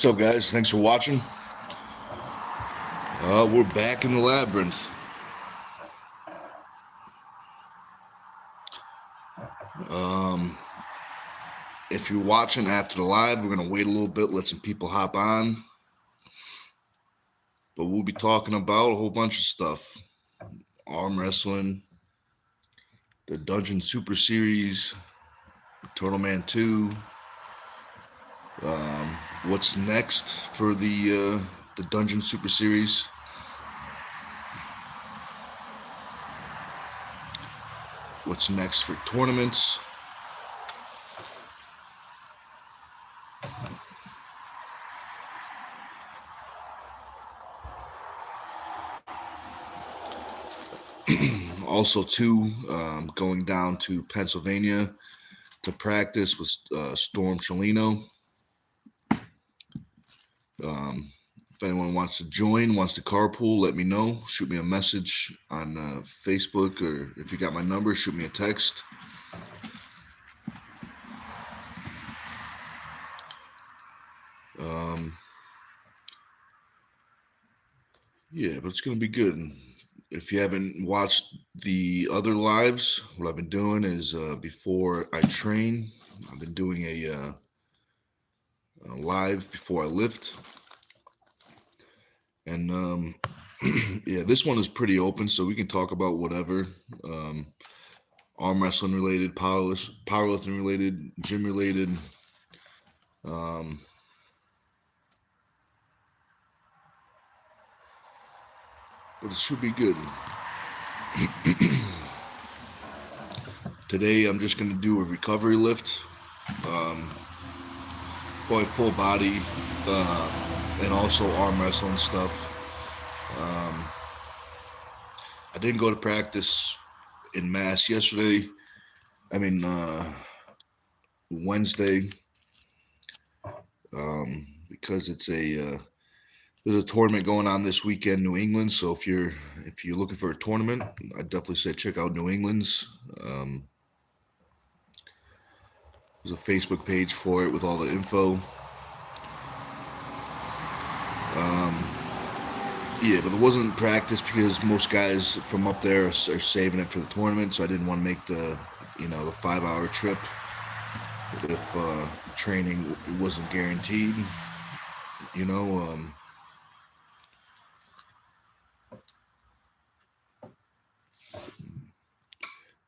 What's up, guys? Thanks for watching. We're back in the labyrinth. If you're watching after the live, we're going to wait a little bit, let some people hop on. But we'll be talking about a whole bunch of stuff. Arm wrestling, the Dungeon Super Series, Turtle Man 2. What's next for the Dungeon Super Series? What's next for tournaments? Also, too, going down to Pennsylvania to practice with Storm Chelino. If anyone wants to join, wants to carpool, let me know. Shoot me a message on Facebook, or if you got my number, shoot me a text. Yeah, but it's going to be good. If you haven't watched the other lives, what I've been doing is before I train, I've been doing a live before I lift. And yeah, this one is pretty open, so we can talk about whatever. Arm wrestling related, powerlifting related, gym related. But it should be good. Today I'm just going to do a recovery lift. Probably full body, and also arm wrestling stuff. I didn't go to practice in mass yesterday. Wednesday, because it's there's a tournament going on this weekend in New England. So if you're looking for a tournament, I'd definitely say check out New England's. There's a Facebook page for it with all the info. Yeah, but it wasn't practice because most guys from up there are saving it for the tournament. So I didn't want to make the 5-hour trip if training wasn't guaranteed.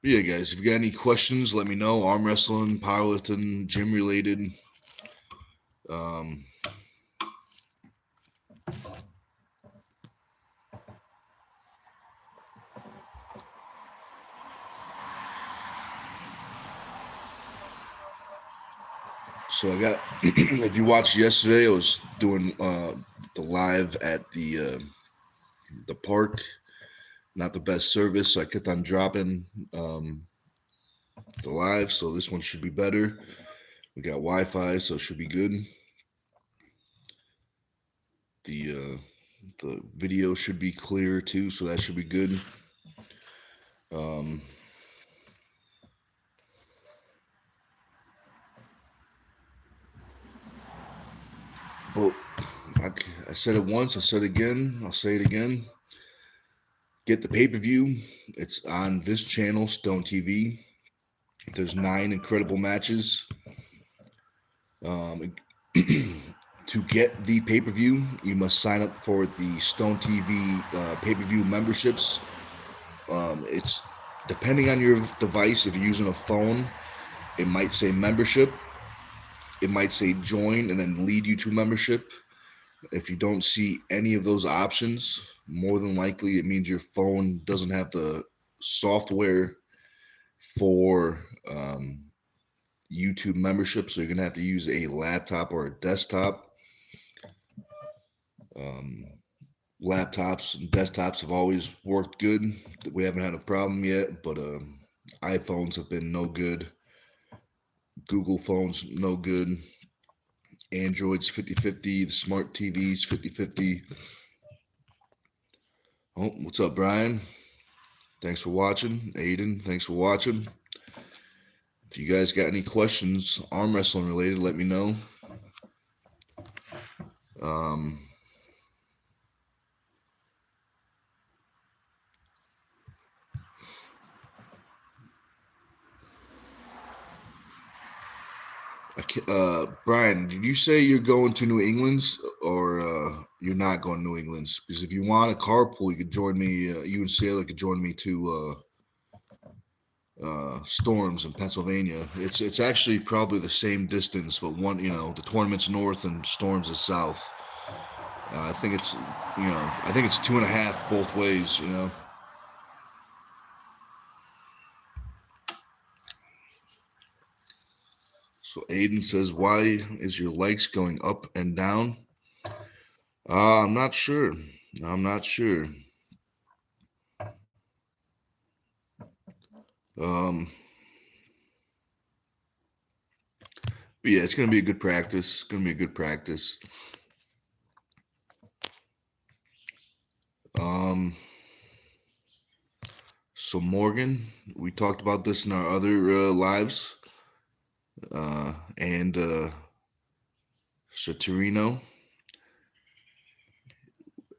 Yeah, guys, if you got any questions, let me know. Arm wrestling, powerlifting, gym related. So I got, if you watched yesterday, I was doing the live at the park. Not the best service, so I kept on dropping the live. So this one should be better. We got Wi-Fi, so it should be good. The video should be clear too, so that should be good. But I said it once, I said it again, I'll say it again. Get the pay-per-view. It's on this channel, Stone TV. There's 9 incredible matches. To get the pay-per-view, you must sign up for the Stone TV pay-per-view memberships. It's depending on your device. If you're using a phone, it might say membership. It might say join and then lead you to membership. If you don't see any of those options, more than likely it means your phone doesn't have the software for YouTube membership, so you're going to have to use a laptop or a desktop. Laptops and desktops have always worked good. We haven't had a problem yet, but iPhones have been no good. Google phones, no good. Android's 50-50. The smart TV's 50-50. Oh, what's up, Brian? Thanks for watching. Aiden, thanks for watching. If you guys got any questions, arm wrestling related, let me know. Um, Brian, did you say you're going to New England's or you're not going to New England's? Because if you want a carpool, you could join me. You and Sailor could join me to Storms in Pennsylvania. It's actually probably the same distance, but the tournament's north and Storms is south. I think it's 2.5 both ways. So Aiden says, "Why is your likes going up and down?" I'm not sure. I'm not sure. Um, but yeah, it's gonna be a good practice. It's gonna be a good practice. Um, so Morgan, we talked about this in our other lives, and Torino.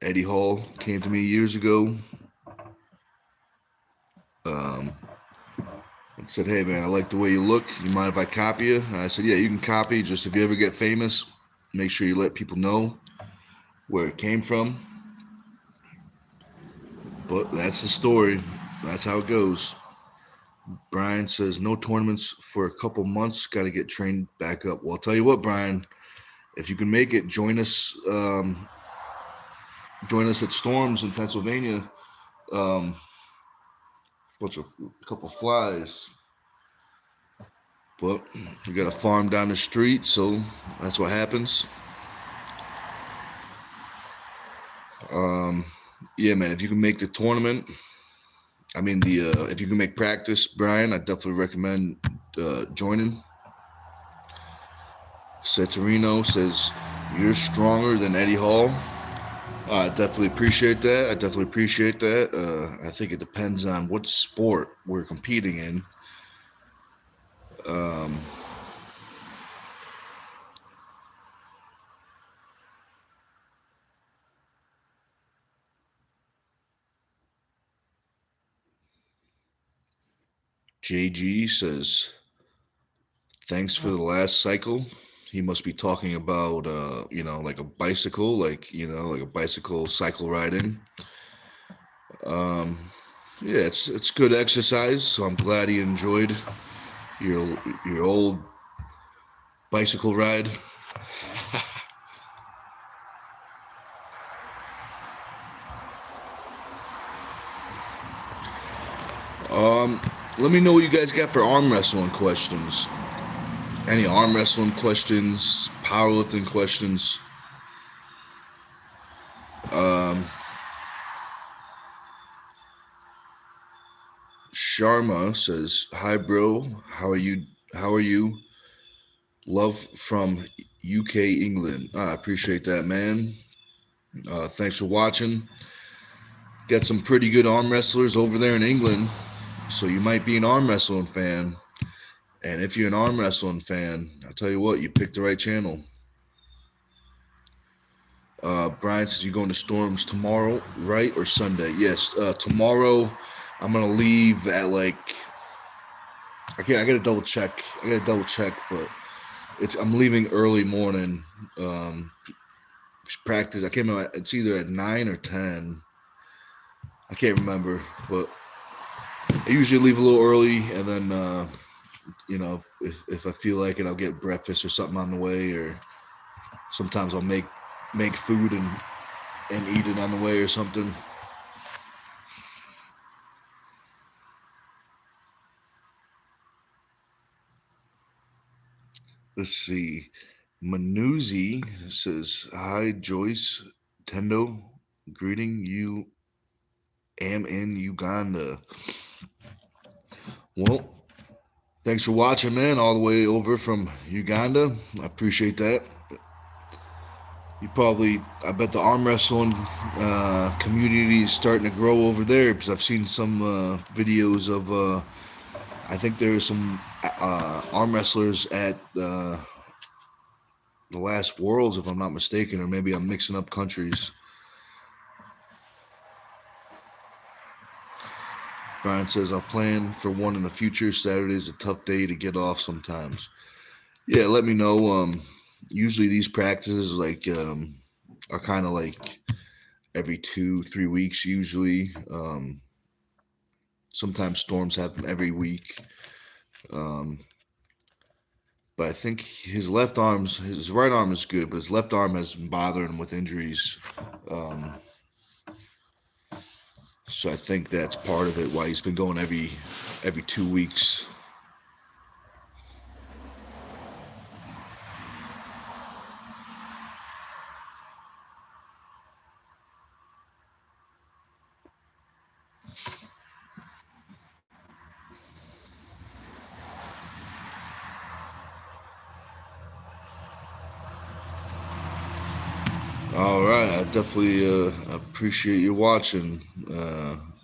Eddie Hall came to me years ago. Um, and said, "Hey man, I like the way you look. You mind if I copy you?" And I said, "Yeah, you can copy. Just if you ever get famous, make sure you let people know where it came from." But that's the story. That's how it goes. Brian says, "No tournaments for a couple months. Got to get trained back up." Well, I'll tell you what, Brian. If you can make it, join us. Join us at Storms in Pennsylvania. Um, a couple flies. But we got a farm down the street, so that's what happens. Um, yeah, man. If you can make the tournament, I mean if you can make practice, Brian, I definitely recommend joining. Setorino says you're stronger than Eddie Hall. I definitely appreciate that. I definitely appreciate that. I think it depends on what sport we're competing in. Um, JG says, "Thanks for the last cycle." He must be talking about, like a bicycle, like a bicycle cycle riding. Um, yeah, it's good exercise. So I'm glad he enjoyed your your old bicycle ride. um, Let me know what you guys got for arm wrestling questions. Any arm wrestling questions, powerlifting questions. Um, Sharma says, "Hi, bro. How are you? How are you? Love from UK, England." I appreciate that, man. Thanks for watching. Got some pretty good arm wrestlers over there in England, so you might be an arm wrestling fan. And if you're an arm wrestling fan, I'll tell you what, you picked the right channel. Brian says you're going to Storms tomorrow, right, or Sunday? Yes, tomorrow. I'm gonna leave at I gotta double check. But I'm leaving early morning. Um, Practice. I can't remember. It's either at 9 or 10. I can't remember, but I usually leave a little early, and then if I feel like it, I'll get breakfast or something on the way, or sometimes I'll make food and eat it on the way or something. Let's see. Manuzzi says, "Hi, Joyce. Tendo, greeting you. Am in Uganda." Well, thanks for watching, man, all the way over from Uganda. I appreciate that. I bet the arm wrestling community is starting to grow over there because I've seen some videos of, I think there's some arm wrestlers at the last Worlds, if I'm not mistaken, or maybe I'm mixing up countries. Brian says, I'll plan for one in the future. Saturday's a tough day to get off sometimes. Yeah, let me know. Usually these practices are kind of like every 2-3 weeks usually. Sometimes storms happen every week. But I think his right arm is good, but his left arm has been bothering him with injuries. So I think that's part of it, why he's been going every 2 weeks. All right, I definitely appreciate you watching,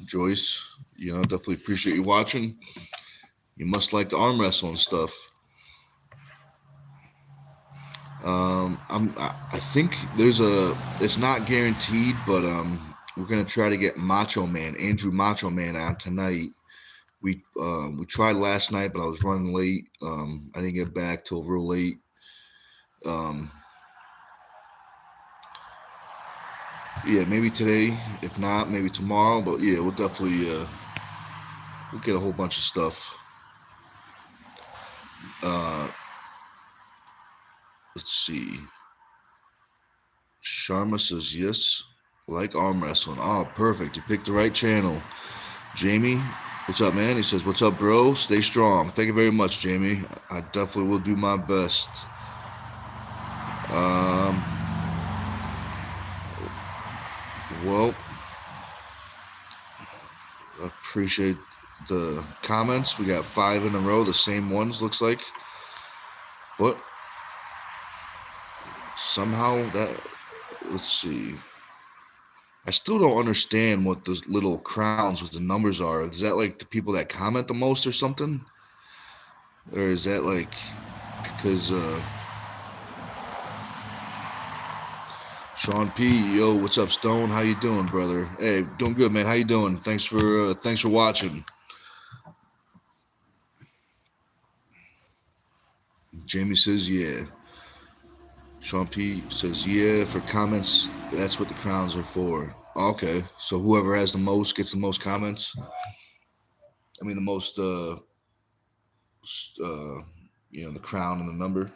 Joyce. Definitely appreciate you watching. You must like the arm wrestle and stuff. I think it's not guaranteed, but we're gonna try to get Andrew Macho Man on tonight. We tried last night, but I was running late. I didn't get back till real late. Yeah, maybe today. If not, maybe tomorrow. But yeah, we'll definitely we'll get a whole bunch of stuff. Let's see. Sharma says yes, like arm wrestling. Oh, perfect. You picked the right channel. Jamie, what's up, man? He says, what's up, bro? Stay strong. Thank you very much, Jamie. I definitely will do my best. Well, appreciate the comments. We got 5 in a row, the same ones, looks like. But somehow let's see. I still don't understand what those little crowns with the numbers are. Is that like the people that comment the most or something? Or is that like because Sean P, yo, what's up, Stone? How you doing, brother? Hey, doing good, man. How you doing? Thanks for watching. Jamie says yeah. Sean P says yeah for comments. That's what the crowns are for. Okay, so whoever has the most gets the most comments. I mean, the most, the crown and the number.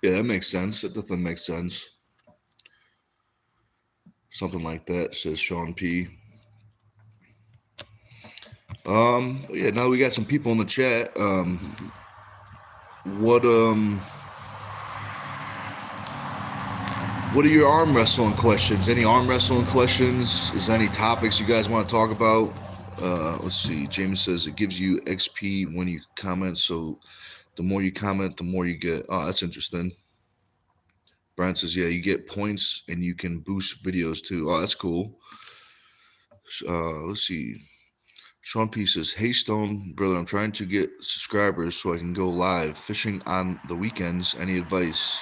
Yeah, that makes sense. That definitely makes sense. Something like that, says Sean P. Yeah, now we got some people in the chat. What are your arm wrestling questions? Any arm wrestling questions? Is there any topics you guys want to talk about? Let's see. James says it gives you XP when you comment, so the more you comment, the more you get. Oh, that's interesting. Brian says, yeah, you get points and you can boost videos too. Oh, that's cool. Let's see. Sean P says, hey, Stone, brother, I'm trying to get subscribers so I can go live fishing on the weekends. Any advice?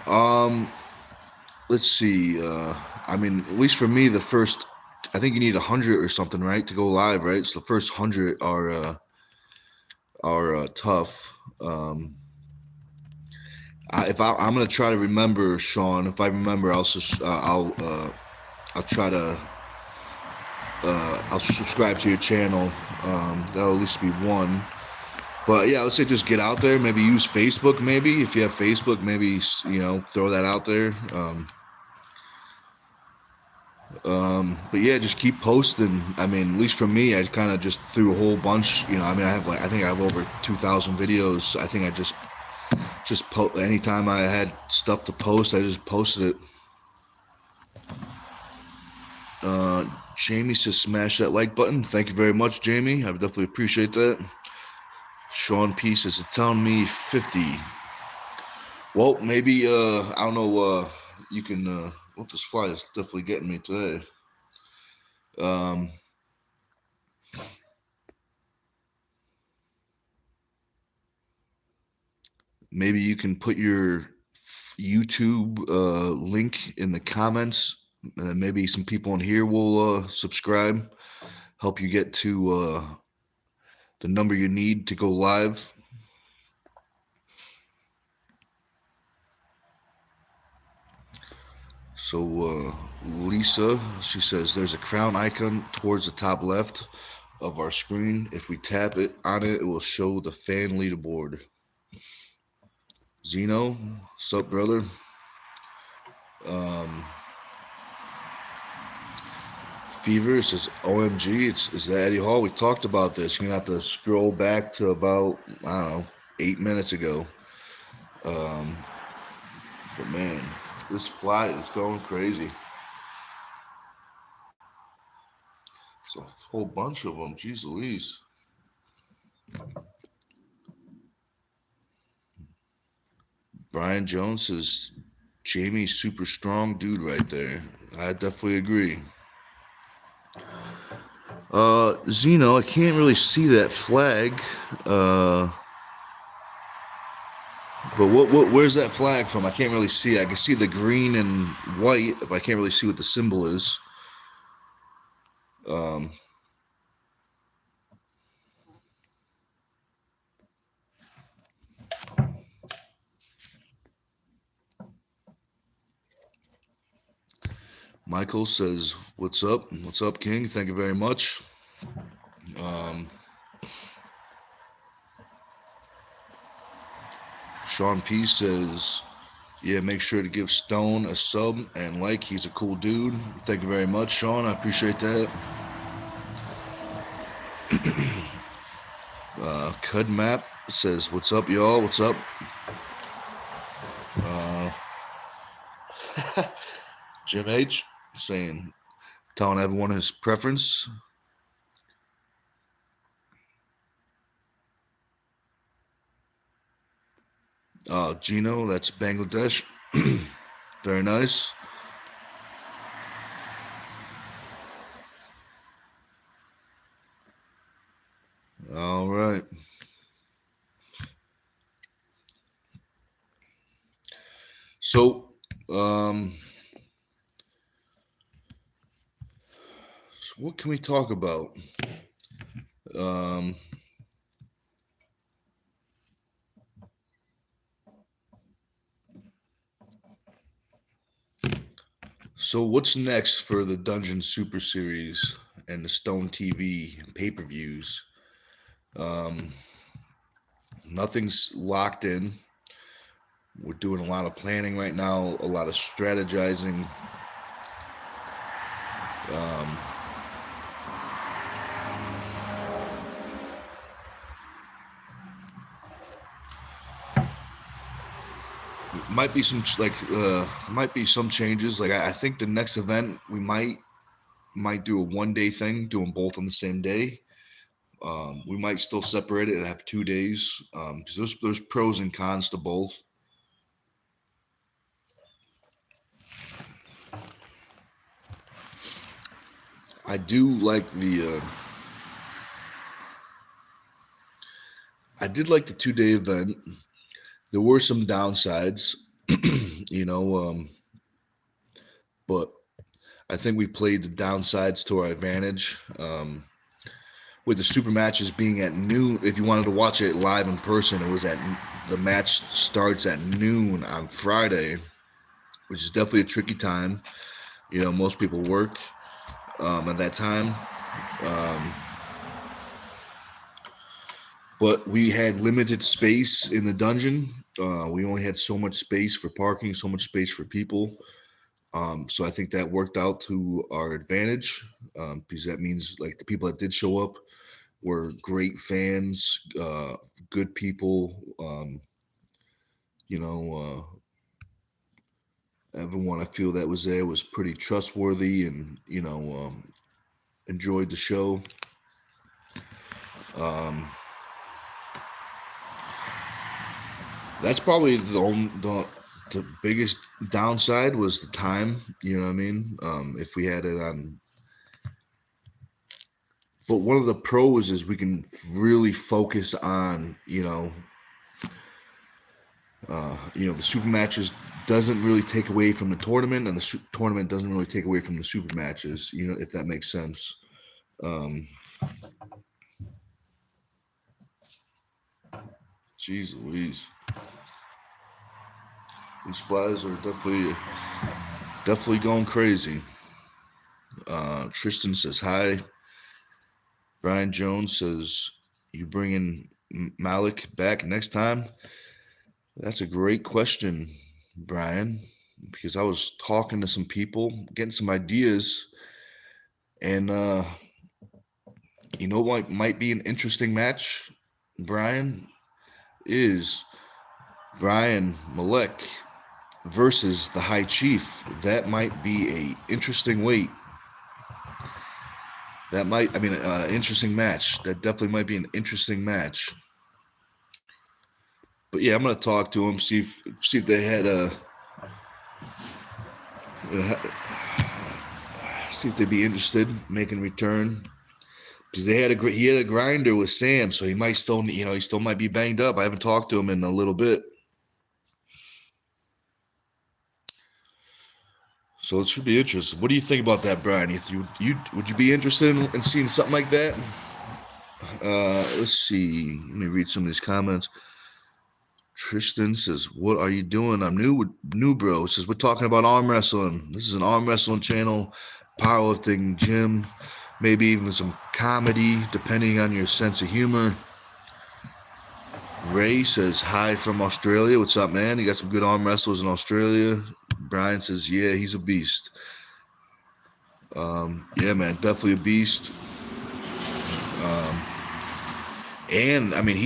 Let's see. I mean, at least for me, the first, I think you need 100 or something, right, to go live, right? So the first 100 are tough. I'm gonna try to remember, Sean. If I remember, I'll try to I'll subscribe to your channel. That'll at least be one. But yeah, let's say just get out there. Maybe use Facebook. Maybe if you have Facebook, maybe throw that out there. But yeah, just keep posting. I mean, at least for me, I kind of just threw a whole bunch. I mean, I think I have over 2,000 videos. I think I just anytime I had stuff to post, I just posted it. Jamie says smash that like button. Thank you very much, Jamie. I definitely appreciate that. Sean P says telling me 50. Well, maybe I don't know. You can. This fly is definitely getting me today. Um, Maybe you can put your YouTube link in the comments, and then maybe some people in here will subscribe, help you get to the number you need to go live. So Lisa, she says there's a crown icon towards the top left of our screen. If we tap it on it, it will show the fan leaderboard. Zeno, what's up, brother? Um, Fever says, OMG, is that Eddie Hall? We talked about this. You're going to have to scroll back to about, I don't know, 8 minutes ago. But man, this fly is going crazy. There's a whole bunch of them. Jeez Louise. Brian Jones says, Jamie's super strong dude right there. I definitely agree. Zeno, I can't really see that flag. But where's that flag from? I can't really see it. I can see the green and white, but I can't really see what the symbol is. Michael says, "What's up? What's up, King? Thank you very much." Sean P says, "Yeah, make sure to give Stone a sub and like. He's a cool dude." Thank you very much, Sean. I appreciate that. Cud Map says, "What's up, y'all? What's up?" Jim H saying, telling everyone his preference. Gino, that's Bangladesh. Very nice. All right. So, what can we talk about? Um, so, what's next for the Dungeon Super Series and the Stone TV pay-per-views? Nothing's locked in. We're doing a lot of planning right now, a lot of strategizing. Might be some might be some changes. Like I think the next event we might do a 1 day thing, do them both on the same day. We might still separate it and have 2 days because there's pros and cons to both. I do like I did like the 2 day event. There were some downsides, you know, but I think we played the downsides to our advantage. With the super matches being at noon, if you wanted to watch it live in person, it was the match starts at noon on Friday, which is definitely a tricky time. You know, most people work at that time. But we had limited space in the dungeon. We only had so much space for parking, so much space for people. So I think that worked out to our advantage because that means like the people that did show up were great fans, good people. You know, everyone I feel that was there was pretty trustworthy and, you know, enjoyed the show. That's probably the biggest downside was the time. You know what I mean? If we had it on But one of the pros is we can really focus on, the super matches doesn't really take away from the tournament, and the tournament doesn't really take away from the super matches. If that makes sense. Jeez Louise, these flies are definitely going crazy. Tristan says hi. Brian Jones says, you bringing Malik back next time? That's a great question, Brian, because I was talking to some people, getting some ideas, and what might be an interesting match, Brian, is Brian Malek versus the High Chief. That might be a interesting weight. Interesting match. That definitely might be an interesting match. But yeah, I'm gonna talk to them, see if they had see if they'd be interested in making return. Because he had a grinder with Sam, so he might still he still might be banged up. I haven't talked to him in a little bit. So it should be interesting. What do you think about that, Brian? Would you be interested in seeing something like that? Let's see. Let me read some of these comments. Tristan says, "What are you doing? I'm new, bro." Says, "We're talking about arm wrestling. This is an arm wrestling channel, powerlifting gym, maybe even some comedy, depending on your sense of humor." Ray says, "Hi from Australia. What's up, man? You got some good arm wrestlers in Australia." Brian says, "Yeah, he's a beast." Yeah, man, definitely a beast. And I mean,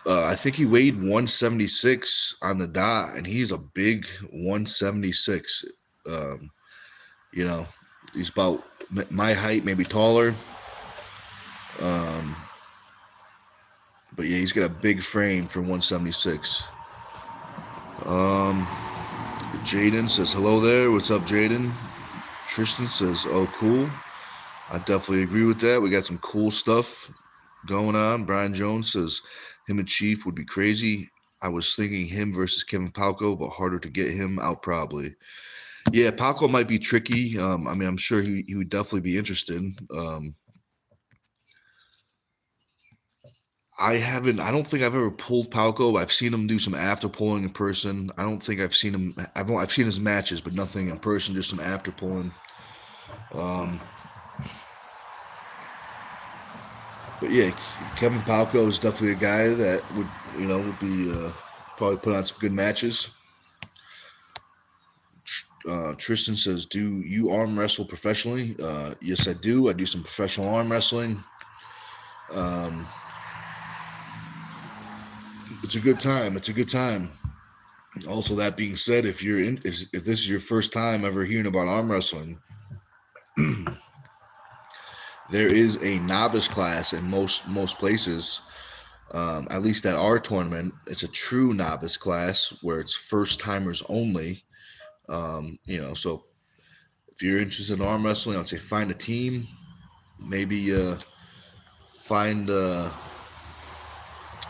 I think he weighed 176 on the dot, and he's a big 176. He's about my height, maybe taller. But yeah, he's got a big frame for 176. Jaden says, hello there. What's up, Jaden? Tristan says, oh, cool. I definitely agree with that. We got some cool stuff going on. Brian Jones says, him and Chief would be crazy. I was thinking him versus Kevin Palco, but harder to get him out probably. Yeah, Palco might be tricky. I'm sure he would definitely be interested. I don't think I've ever pulled Palco. I've seen him do some after pulling in person. I don't think I've seen him. I've seen his matches, but nothing in person. Just some after pulling. But yeah, Kevin Palco is definitely a guy that would be probably put on some good matches. Tristan says, "Do you arm wrestle professionally?" Yes, I do. I do some professional arm wrestling. It's a good time. It's a good time. Also, that being said, if this is your first time ever hearing about arm wrestling, there is a novice class in most places. At least at our tournament, it's a true novice class where it's first timers only. So if you're interested in arm wrestling, I'd say find a team. Maybe find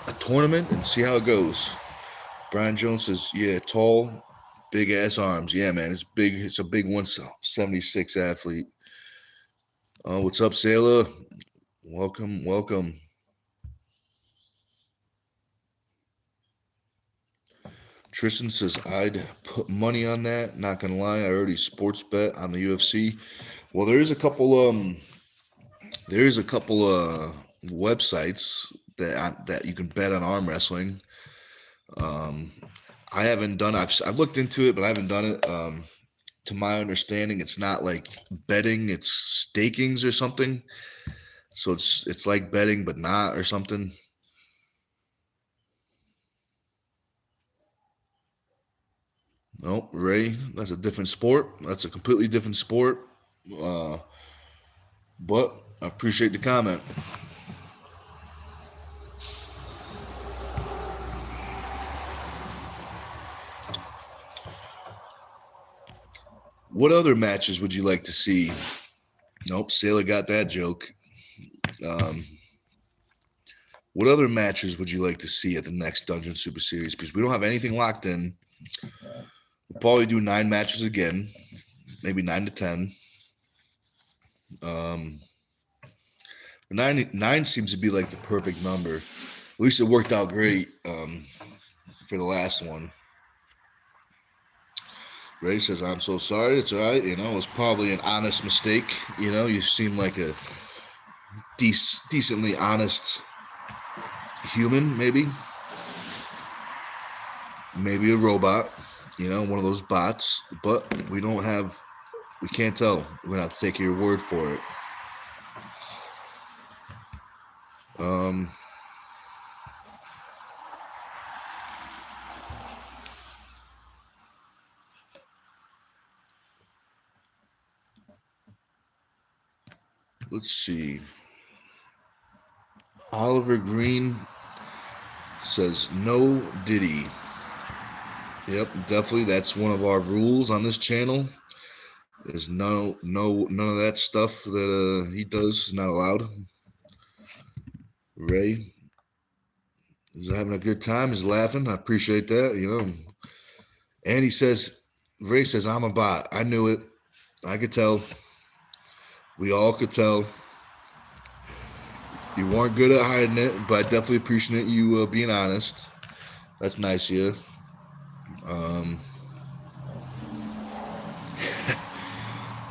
a tournament and see how it goes. Brian Jones says, yeah, tall, big ass arms. Yeah, man, it's big. It's a big 176 athlete. What's up, Sailor? Welcome. Tristan says, I'd put money on that. Not gonna lie, I already sports bet on the UFC. Well, there is a couple websites that you can bet on arm wrestling. I haven't done. I've looked into it, but I haven't done it. To my understanding, it's not like betting; it's stakings or something. So it's like betting, but not or something. No, Ray, that's a different sport. That's a completely different sport. But I appreciate the comment. What other matches would you like to see? Nope, Sailor got that joke. Um, what other matches would you like to see at the next Dungeon Super Series? Because we don't have anything locked in. We'll probably do 9 matches again, maybe 9 to 10. Um, nine seems to be like the perfect number. At least it worked out great for the last one. Ray says, "I'm so sorry. It's all right. You know, it was probably an honest mistake. You know, you seem like a decently honest human, maybe a robot. You know, one of those bots. But we can't tell. We're gonna have to take your word for it." Um, let's see. Oliver Green says no Diddy. Yep, definitely. That's one of our rules on this channel. There's none of that stuff that he does is not allowed. Ray is having a good time. He's laughing. I appreciate that. You know, and he says, Ray says, "I'm a bot. I knew it. I could tell. We all could tell. You weren't good at hiding it, but I definitely appreciate you being honest. That's nice of you." Um,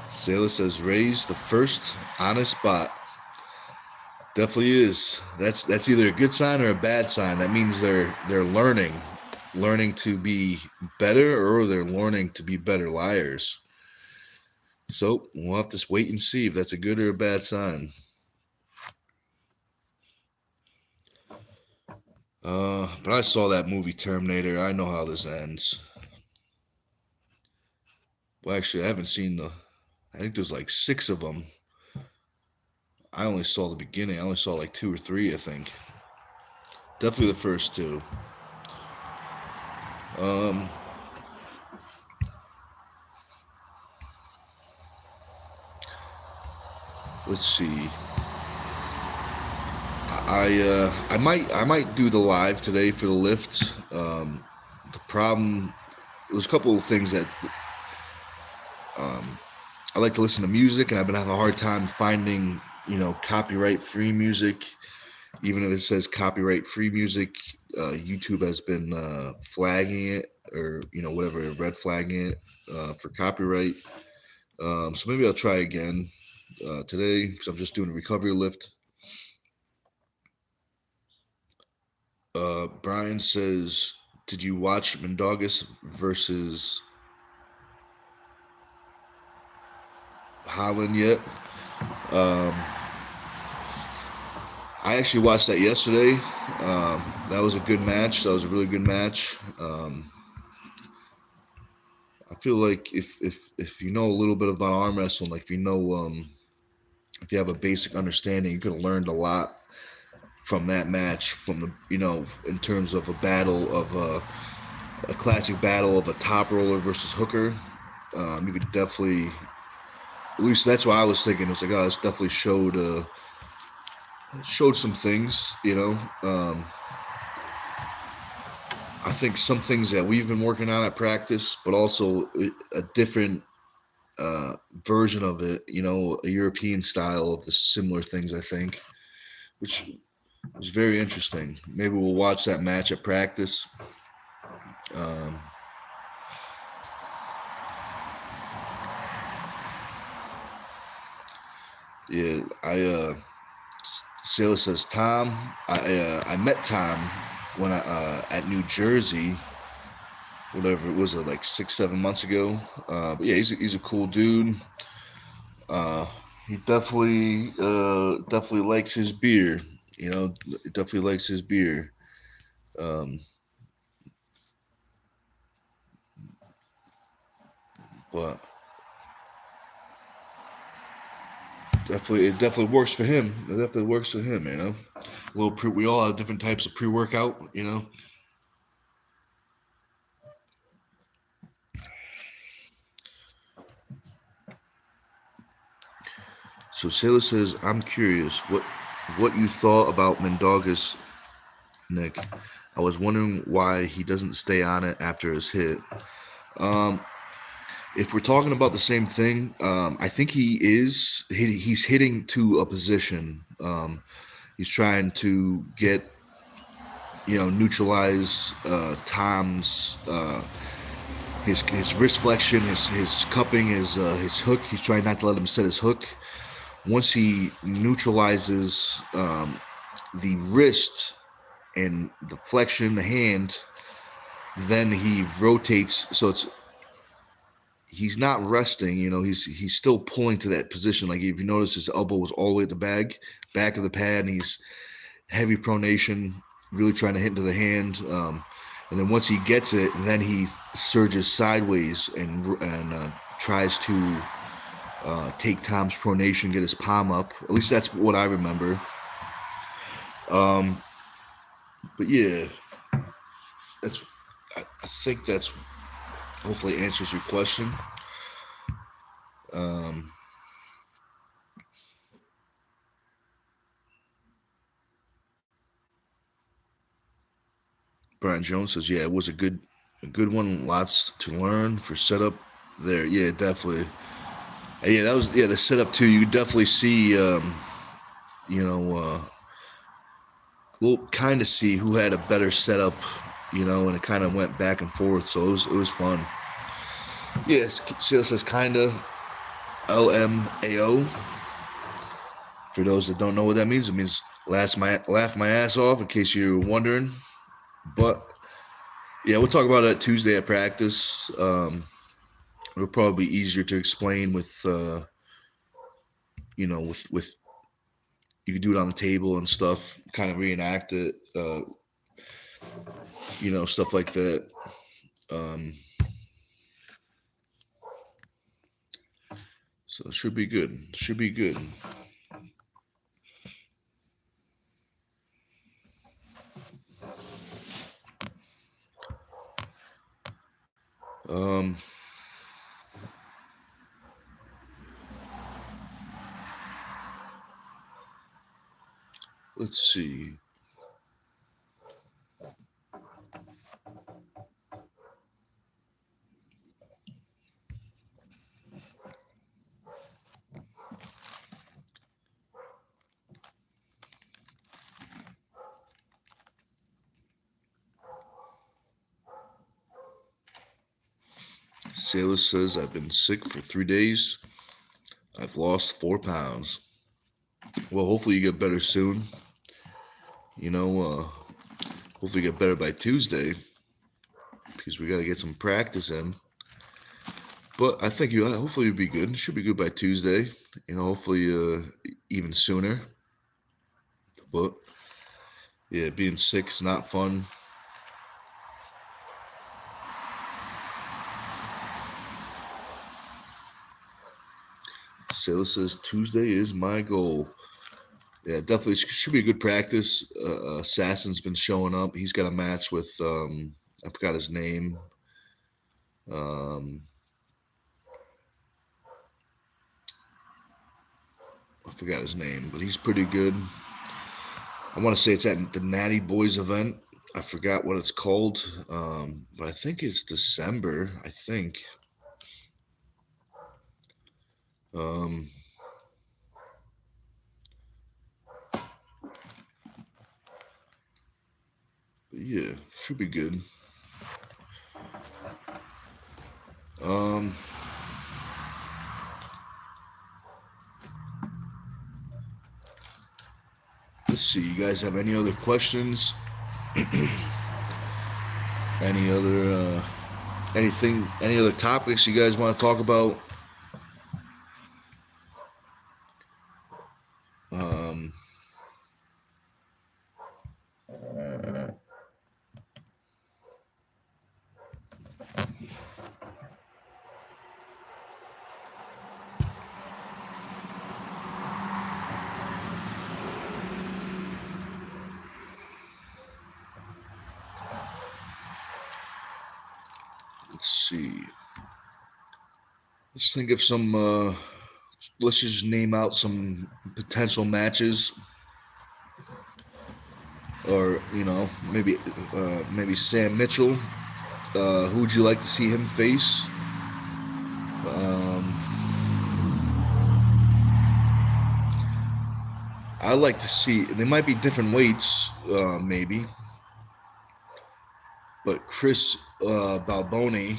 Sailor says, "Ray's the first honest bot." Definitely is. That's either a good sign or a bad sign. That means they're learning to be better, or they're learning to be better liars. So we'll have to wait and see if that's a good or a bad sign. But I saw that movie Terminator. I know how this ends. Well, actually, I haven't seen the. I think there's like 6 of them. I only saw the beginning. I only saw like 2 or 3. I think. Definitely the first 2. Um, let's see. I might do the live today for the lift. The problem, there's a couple of things that um, I like to listen to music, and I've been having a hard time finding copyright free music. Even if it says copyright free music, YouTube has been flagging it, or whatever, red flagging it for copyright. So maybe I'll try again today, because I'm just doing a recovery lift. Brian says, "Did you watch Mendogas versus Holland yet?" Um, I actually watched that yesterday. That was a good match. That was a really good match. I feel like if you know a little bit about arm wrestling, like if you have a basic understanding, you could have learned a lot from that match. From the in terms of a battle of a classic battle of a top roller versus hooker. You could definitely, at least that's what I was thinking. It was like, oh, this definitely showed some things. I think some things that we've been working on at practice, but also a different version of it. A European style of the similar things. I think, which was very interesting. Maybe we'll watch that match at practice. Um, yeah, Sailor says, "Tom, I met Tom when I at New Jersey, whatever it was, like 6-7 months ago. But yeah, he's a cool dude. He definitely likes his beer. Definitely likes his beer. Um, but it definitely works for him. It definitely works for him. We all have different types of pre-workout. So Sailor says, "I'm curious. what you thought about Mendogas, Nick. I was wondering why he doesn't stay on it after his hit. Um, if we're talking about the same thing, I think he's hitting to a position. He's trying to get, neutralize Tom's his wrist flexion, his cupping, his hook. He's trying not to let him set his hook. Once he neutralizes the wrist and the flexion, the hand, then he rotates. So he's not resting. He's still pulling to that position. Like if you notice, his elbow was all the way at the back of the pad, and he's heavy pronation, really trying to hit into the hand. And then once he gets it, then he surges sideways and tries to take Tom's pronation, get his palm up. At least that's what I remember. But yeah, I think that's hopefully answers your question. Brian Jones says, "Yeah, it was a good one. Lots to learn for setup there. Yeah, definitely. Yeah, that was the setup too. You could definitely see, you know, we'll kind of see who had a better setup, and it kind of went back and forth. So it was fun. Yes, see, this is kind of LMAO. For those that don't know what that means, it means laugh my ass off. In case you're wondering, but yeah, we'll talk about it Tuesday at practice. It'll probably be easier to explain with, with you can do it on the table and stuff, kind of reenact it, stuff like that. Um, so it should be good. Should be good. Um, let's see. Sailor says, I've been sick for 3 days. I've lost 4 pounds. Well, hopefully you get better soon. Hopefully you get better by Tuesday because we got to get some practice in. But I think hopefully you'll be good. Should be good by Tuesday. Hopefully even sooner. But yeah, being sick's not fun. Sailor says Tuesday is my goal. Yeah, definitely should be a good practice. Assassin's been showing up. He's got a match with I forgot his name. Um, I forgot his name, but he's pretty good. I want to say it's at the Natty Boys event. I forgot what it's called, but I think it's December. I think. Um, yeah, should be good. Um, let's see. You guys have any other questions? Any other any other topics you guys want to talk about? Um, let's see. Let's think of some. Let's just name out some potential matches. or maybe Sam Mitchell. Who would you like to see him face? Um, I like to see. They might be different weights, maybe, but Chris Balboni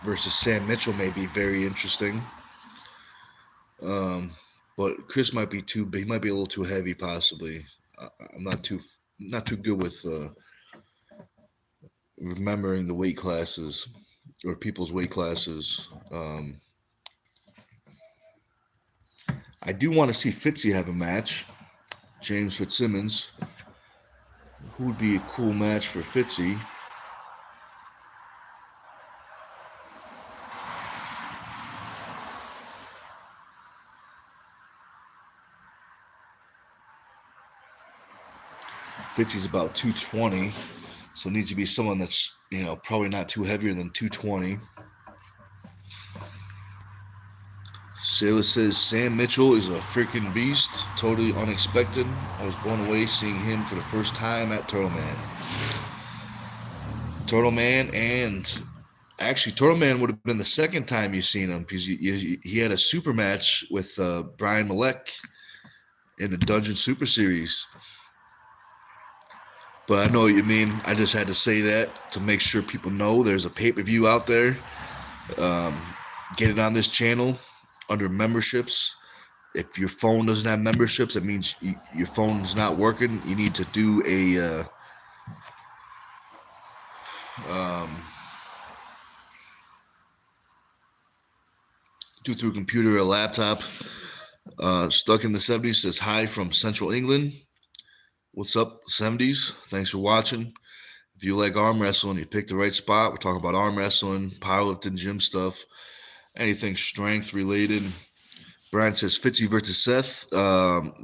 versus Sam Mitchell may be very interesting. Um, but Chris might be too big. He might be a little too heavy, possibly. I'm not too good with remembering the weight classes or people's weight classes. I do want to see Fitzy have a match. James Fitzsimmons. Who would be a cool match for Fitzy? Fitzy's about 220, so it needs to be someone that's probably not too heavier than 220. Sailor says Sam Mitchell is a freaking beast, totally unexpected. I was blown away seeing him for the first time at Turtle Man. Turtle Man, and actually Turtle Man would have been the second time you've seen him because he had a super match with Brian Malek in the Dungeon Super Series. But I know what you mean. I just had to say that to make sure people know there's a pay-per-view out there. Um, get it on this channel under memberships. If your phone doesn't have memberships, that means your phone's not working. You need to do through a computer or a laptop. Stuck in the 70s says hi from Central England. What's up, 70s? Thanks for watching. If you like arm wrestling, you picked the right spot. We're talking about arm wrestling, powerlifting, gym stuff, anything strength related. Brian says Fitzy versus Seth.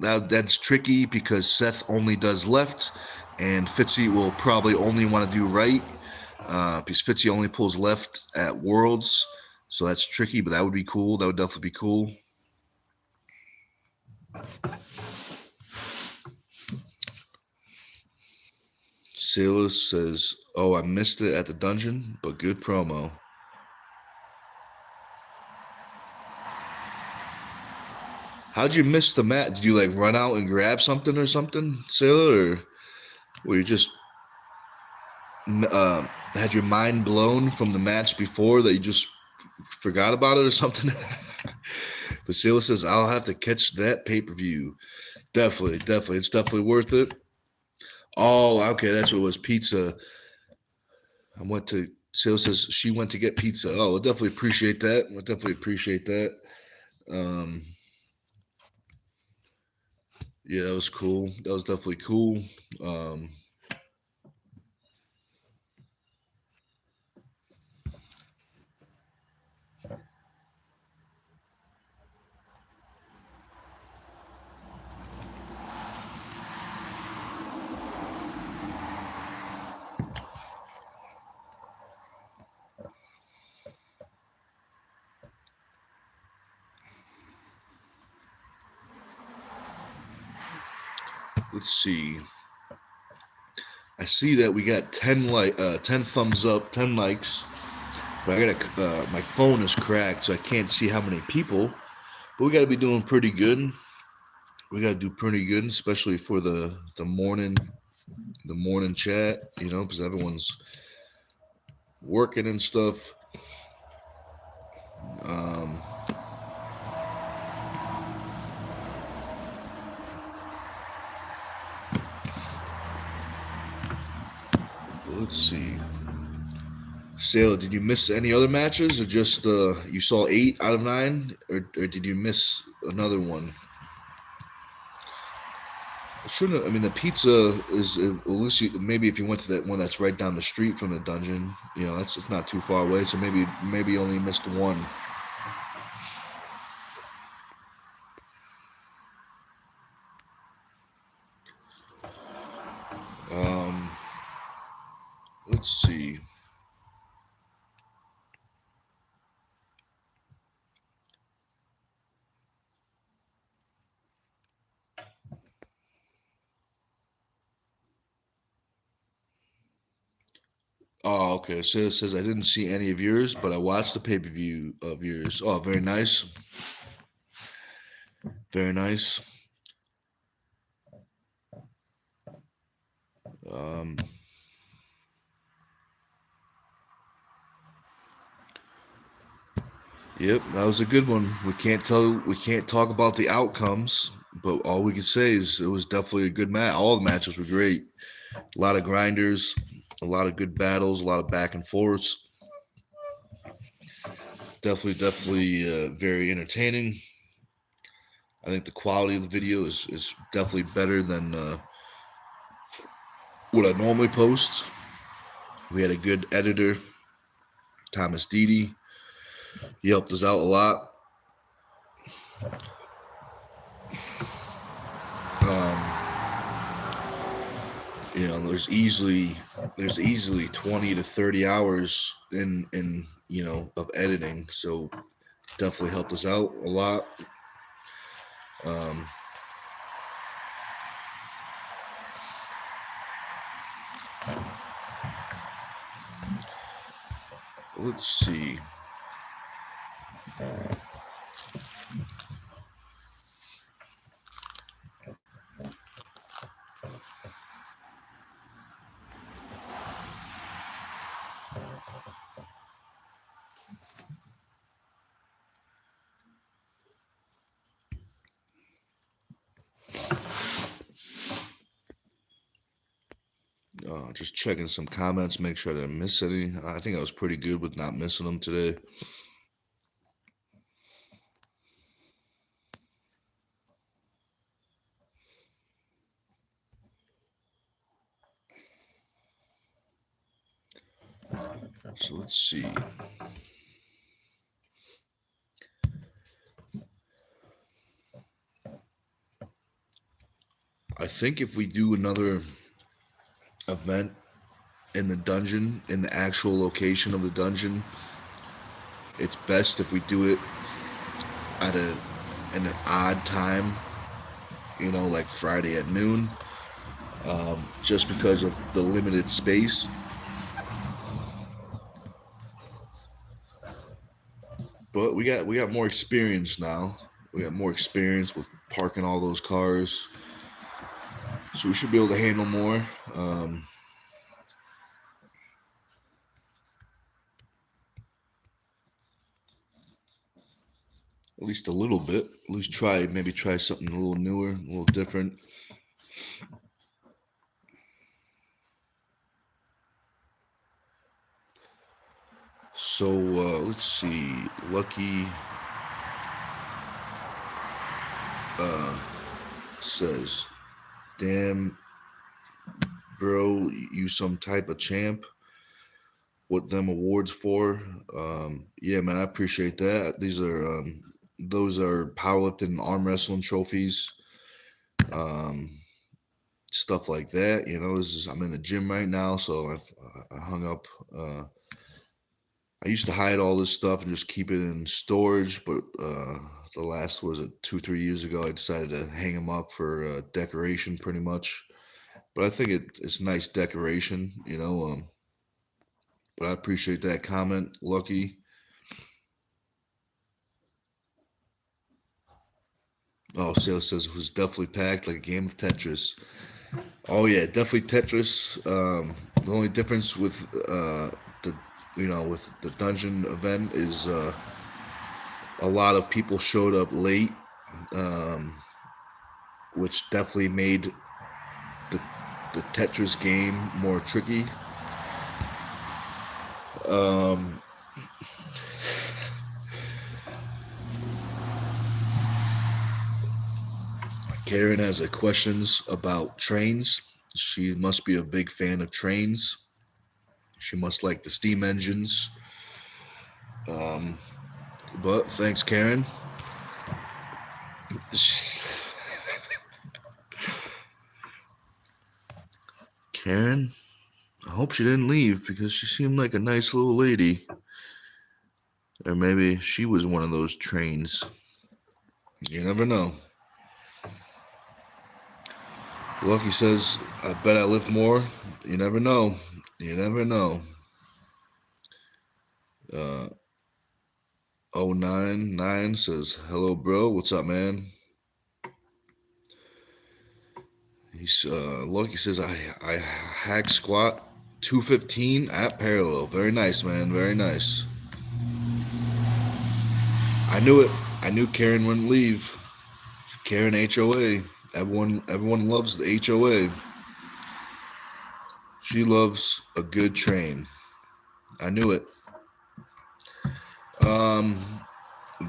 That's tricky because Seth only does left, and Fitzy will probably only want to do right because Fitzy only pulls left at Worlds. So that's tricky, but that would be cool. That would definitely be cool. Silas says, "Oh, I missed it at the dungeon, but good promo." How'd you miss the mat? Did you like run out and grab something or something, Sailor, or were you just had your mind blown from the match before that you just forgot about it or something? Basila says, "I'll have to catch that pay-per-view." Definitely, definitely. It's definitely worth it. Oh, okay. That's what it was. Pizza. I went to, Basila says she went to get pizza. Oh, we'll definitely appreciate that. We'll definitely appreciate that. Um, yeah, that was cool. That was definitely cool. Um, let's see. I see that we got 10 thumbs up, 10 likes. But I got my phone is cracked, so I can't see how many people. But we got to be doing pretty good. We got to do pretty good, especially for the morning chat. Because everyone's working and stuff. Um, let's see. Sailor, did you miss any other matches, or just you saw 8 out of 9, or did you miss another one? Shouldn't. I mean, the pizza is at least maybe if you went to that one that's right down the street from the dungeon, that's it's not too far away. So maybe you only missed one. Um, let's see. Oh, okay. So it says I didn't see any of yours, but I watched the pay per view of yours. Oh, very nice. Very nice. Um, yep, that was a good one. We can't talk about the outcomes, but all we can say is it was definitely a good match. All the matches were great. A lot of grinders, a lot of good battles, a lot of back and forths. Definitely very entertaining. I think the quality of the video is definitely better than what I normally post. We had a good editor, Thomas Deedy. He helped us out a lot. Um, there's easily 20 to 30 hours in of editing. So definitely helped us out a lot. Um, let's see. Just checking some comments, make sure I didn't miss any. I think I was pretty good with not missing them today. So let's see. I think if we do another event in the dungeon, in the actual location of the dungeon, it's best if we do it at an odd time, like Friday at noon, just because of the limited space. But we got more experience now. We got more experience with parking all those cars, so we should be able to handle more. At least a little bit. At least maybe try something a little newer, a little different. So let's see. Lucky says, "Damn, bro, you some type of champ. What them awards for? Yeah, man, I appreciate that. Those are powerlifting and arm wrestling trophies, um, stuff like that. I'm in the gym right now, so I hung up. I used to hide all this stuff and just keep it in storage, but the last was it 2 3 years ago. I decided to hang them up for decoration, pretty much. But I think it's nice decoration. But I appreciate that comment, Lucky. Oh, Sale says it was definitely packed like a game of Tetris. Oh yeah, definitely Tetris. The only difference with the with the dungeon event is a lot of people showed up late, um, which definitely made the the Tetris game more tricky. Um, Karen has a questions about trains. She must be a big fan of trains. She must like the steam engines. Um, but thanks, Karen. Karen, I hope she didn't leave because she seemed like a nice little lady. Or maybe she was one of those trains. You never know. Lucky says, I bet I lift more. You never know. You never know. Uh, 099 says, hello, bro. What's up, man? He's Lucky says, I hack squat 215 at parallel. Very nice, man. Very nice. I knew it. I knew Karen wouldn't leave. Karen HOA. Everyone loves the HOA. She loves a good train. I knew it.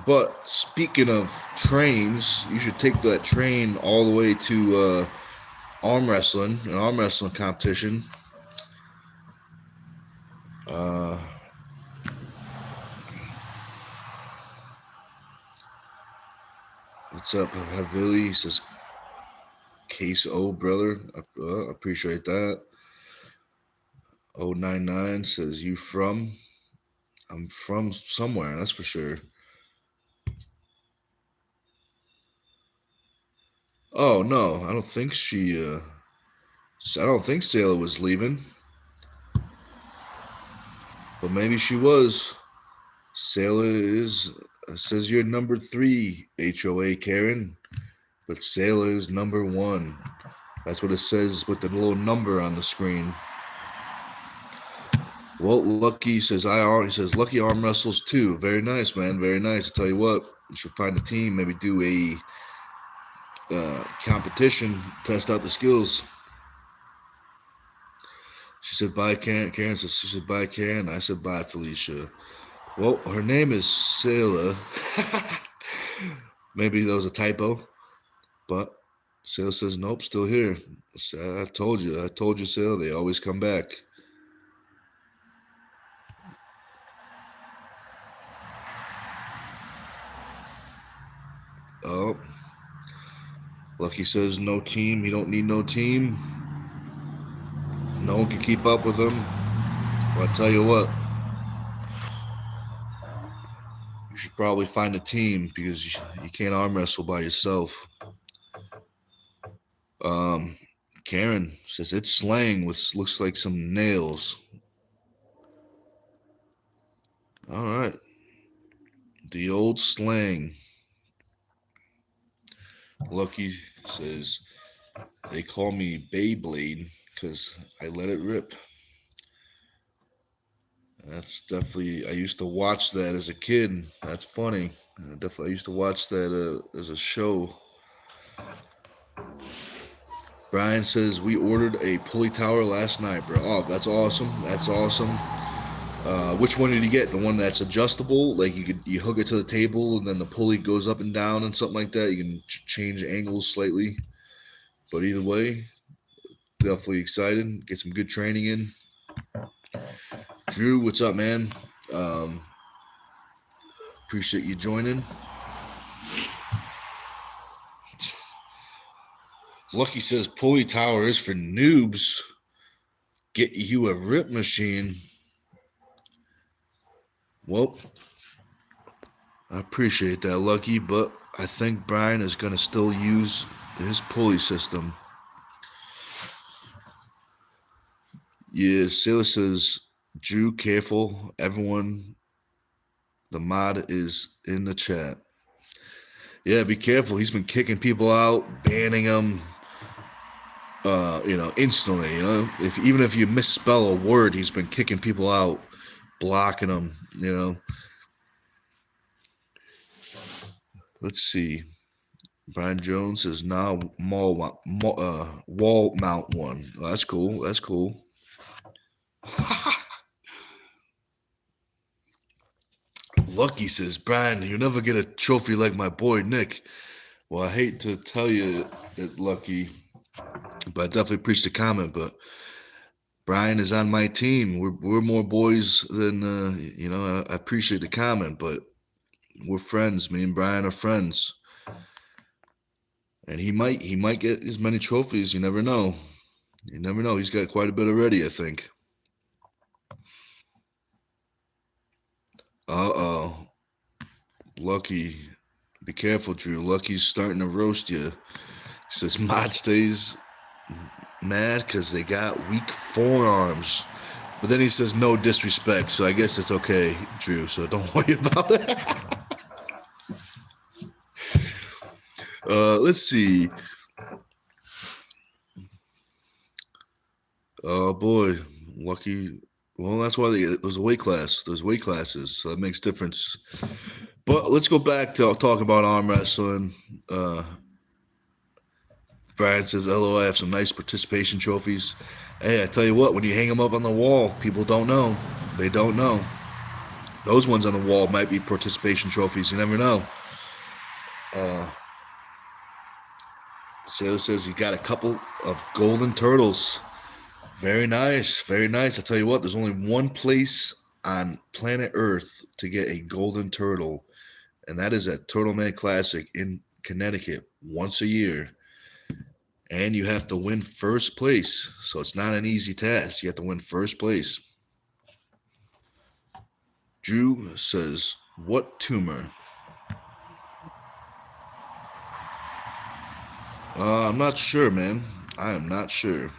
But speaking of trains, you should take that train all the way to arm wrestling, an arm wrestling competition. What's up, Havili? He says, Case O, brother. Appreciate that. 099 says, you from? I'm from somewhere, that's for sure. Oh, no, I don't think I don't think Sailor was leaving. But maybe she was. Sailor says you're number 3 HOA, Karen. But Sailor is number 1. That's what it says with the little number on the screen. Well, Lucky says he says Lucky arm wrestles too. Very nice, man. Very nice. I tell you what, you should find a team. Maybe do a competition. Test out the skills. She said bye, Karen. Karen says she said bye, Karen. I said bye, Felicia. Well, her name is Sailor. Maybe that was a typo, but Sailor says nope, still here. I told you, Sailor. They always come back. Oh, Lucky says no team. He don't need no team. No one can keep up with him. Well, I tell you what, you should probably find a team because you can't arm wrestle by yourself. Karen says it's slang, which looks like some nails. All right, the old slang. Lucky says they call me Beyblade because I let it rip. That's definitely. I used to watch that as a kid. That's funny. I used to watch that as a show. Brian says we ordered a pulley tower last night, bro. Oh, that's awesome. That's awesome. Which one did you get? The one that's adjustable, like you hook it to the table and then the pulley goes up and down and something like that. You can change angles slightly. But either way, definitely excited. Get some good training in. Drew, what's up, man? Appreciate you joining. Lucky says pulley tower is for noobs. Get you a rip machine. Well, I appreciate that, Lucky, but I think Brian is going to still use his pulley system. Yeah, Sailor says, Drew, careful. Everyone, the mod is in the chat. Yeah, be careful. He's been kicking people out, banning them, instantly. Even if you misspell a word, he's been kicking people out, blocking them. Let's see. Brian Jones is now wall mount one. Oh, that's cool. That's cool. Lucky says, Brian, you'll never get a trophy like my boy Nick. Well, I hate to tell you it, Lucky, but I definitely appreciate the comment. But Brian is on my team. We're more boys than I appreciate the comment, but we're friends. Me and Brian are friends, and he might get as many trophies. You never know. You never know. He's got quite a bit already, I think. Uh-oh. Lucky. Be careful, Drew. Lucky's starting to roast you. He says Mod stays mad because they got weak forearms. But then he says no disrespect, so I guess it's okay, Drew. So don't worry about it. Let's see. Oh boy, lucky. Well, that's why there's a weight class. There's weight classes, so that makes difference. But let's go back to talking about arm wrestling. Uh, Brian says, "LO, I have some nice participation trophies." Hey, I tell you what, when you hang them up on the wall, people don't know. They don't know. Those ones on the wall might be participation trophies. You never know. Sailor says he got a couple of golden turtles. Very nice, very nice. I tell you what, there's only one place on planet Earth to get a golden turtle, and that is at Turtle Man Classic in Connecticut once a year. And you have to win first place, so it's not an easy task. You have to win first place. Drew says, "What tumor?" I'm not sure, man. I am not sure.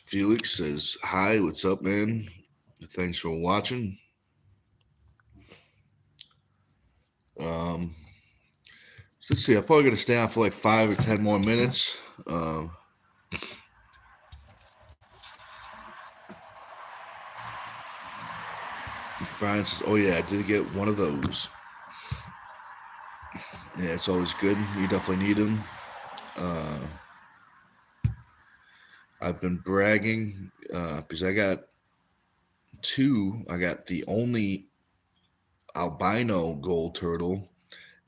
Felix says, "Hi, what's up, man? Thanks for watching." Um, let's see. I'm probably gonna stay on for like 5 or 10 more minutes. Brian says, "Oh yeah, I did get one of those." Yeah, it's always good. You definitely need them. I've been bragging because I got two. I got the only albino gold turtle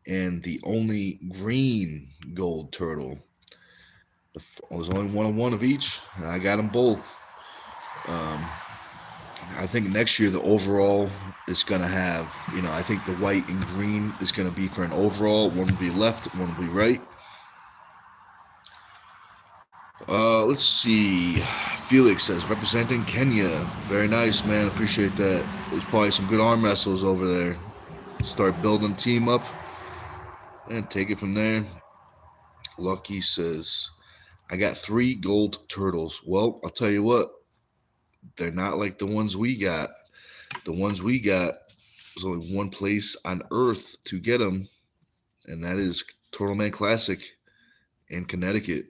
and the only green gold turtle. I was only one of each, and I got them both. I think next year the overall is going to have, I think the white and green is going to be for an overall. One will be left, one will be right. Let's see. Felix says, representing Kenya. Very nice, man. Appreciate that. There's probably some good arm wrestlers over there. Start building team up and take it from there. Lucky says, I got 3 gold turtles. Well, I'll tell you what, they're not like the ones we got. The ones we got, there's only one place on Earth to get them, and that is Turtle Man Classic in Connecticut.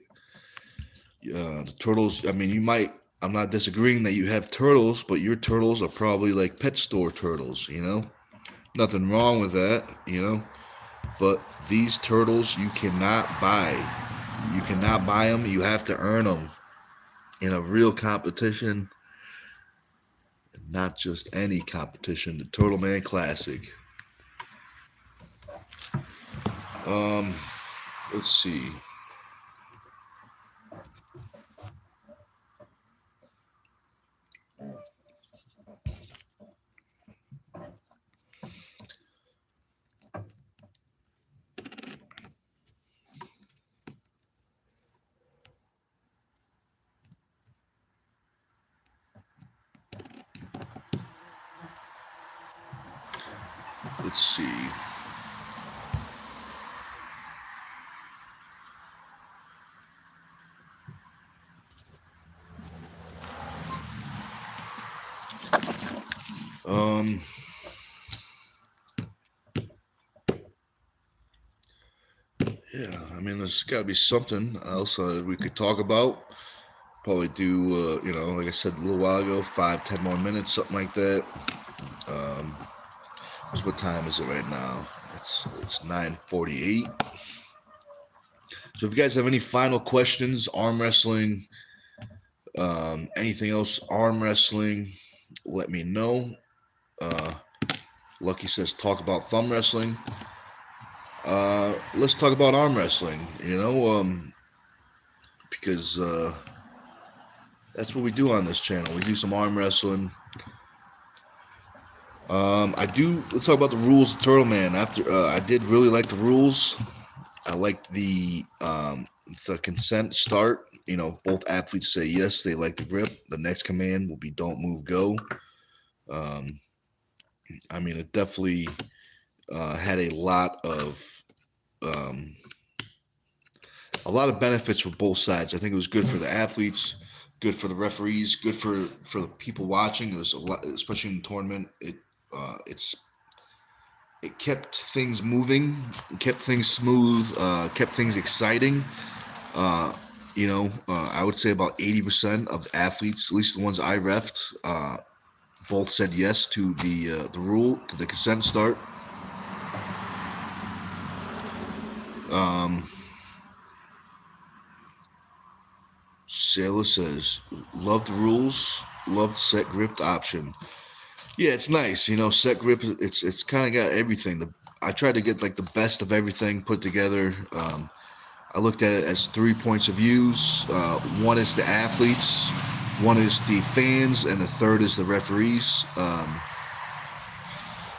The turtles, I mean, I'm not disagreeing that you have turtles, but your turtles are probably like pet store turtles, Nothing wrong with that. But these turtles you cannot buy. You cannot buy them. You have to earn them in a real competition, not just any competition. The Turtle Man Classic. Let's see. Let's see. Yeah, I mean, there's got to be something else we could talk about. Probably do, like I said a little while ago, 5, 10 more minutes, something like that. What time is it right now? It's 9:48. So if you guys have any final questions, arm wrestling, anything else, arm wrestling, let me know. Lucky says talk about thumb wrestling. Let's talk about arm wrestling. Because that's what we do on this channel. We do some arm wrestling. Let's talk about the rules of Turtle Man. I did really like the rules. I liked the consent start. Both athletes say yes, they like the grip. The next command will be don't move, go. I mean, it definitely had um, a lot of benefits for both sides. I think it was good for the athletes, good for the referees, good for the people watching. It was a lot, especially in the tournament. It kept things moving, kept things smooth, kept things exciting. Uh, I would say about 80% of the athletes, at least the ones I refed, both said yes to the rule, to the consent start. Um, Sailor says, loved the rules, loved set gripped option. Yeah, it's nice. Set grip. It's kind of got everything. I tried to get like the best of everything put together. I looked at it as 3 points of views. One is the athletes, one is the fans, and the third is the referees.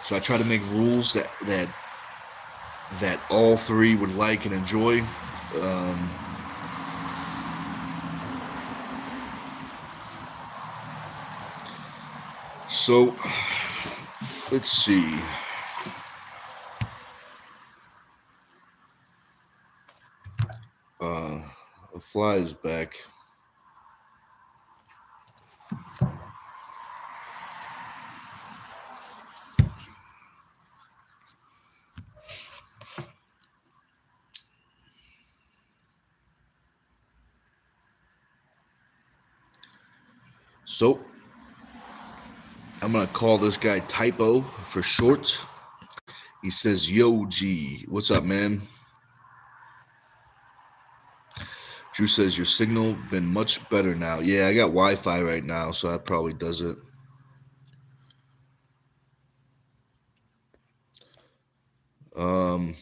So I try to make rules that all three would like and enjoy. Um, so let's see. Uh, the fly is back. So I'm gonna call this guy Typo for short. He says, "Yo, G, what's up, man?" Drew says your signal been much better now. Yeah, I got Wi-Fi right now, so that probably does it. Um,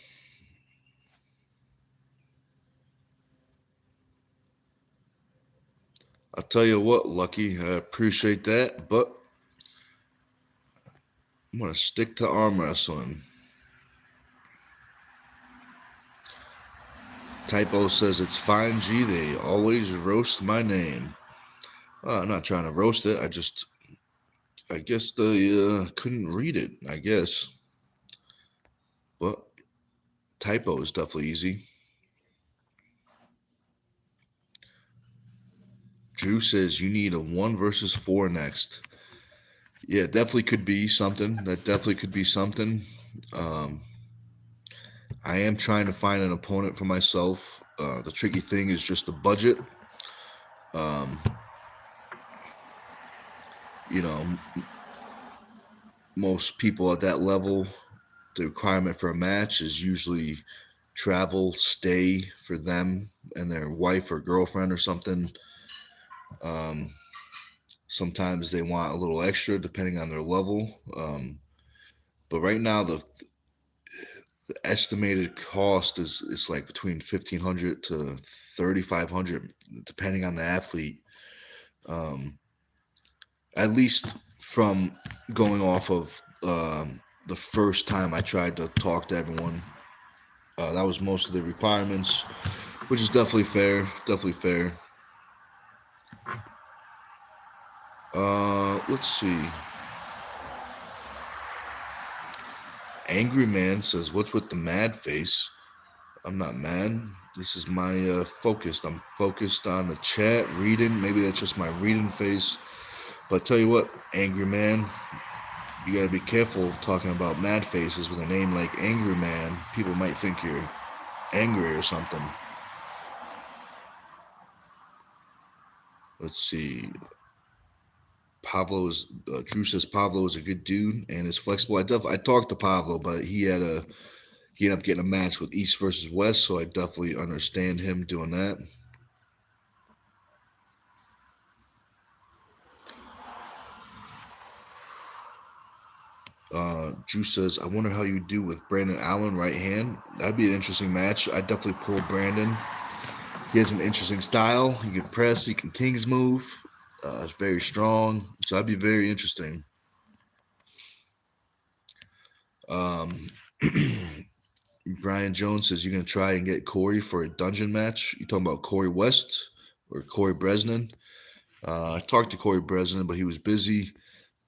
I'll tell you what, Lucky, I appreciate that, but I'm gonna stick to arm wrestling. Typo says it's fine, G. They always roast my name. I'm not trying to roast it. I guess they couldn't read it. I guess, but Typo is definitely easy. Drew says you need a 1 versus 4 next. Yeah, definitely could be something. That definitely could be something. Um, I am trying to find an opponent for myself. The tricky thing is just the budget. Um, you know, most people at that level, the requirement for a match is usually travel, stay for them and their wife or girlfriend or something. Um, Sometimes they want a little extra depending on their level. But right now, the estimated cost is like between 1,500 to 3,500, depending on the athlete. Um, at least from going off of the first time I tried to talk to everyone. That was most of the requirements, which is definitely fair. Definitely fair. Let's see. Angry Man says, "What's with the mad face?" I'm not mad. This is my focused. I'm focused on the chat, reading. Maybe that's just my reading face. But tell you what, Angry Man, you gotta be careful talking about mad faces with a name like Angry Man. People might think you're angry or something. Let's see. Drew says Pablo is a good dude and is flexible. I talked to Pablo, but he ended up getting a match with East versus West, so I definitely understand him doing that. Drew says, I wonder how you do with Brandon Allen right hand. That'd be an interesting match. I'd definitely pull Brandon. He has an interesting style. He can press, he can Kings move. It's very strong. So that'd be very interesting. Um, Brian Jones says, you're going to try and get Corey for a dungeon match. You talking about Corey West or Corey Bresnan? I talked to Corey Bresnan, but he was busy.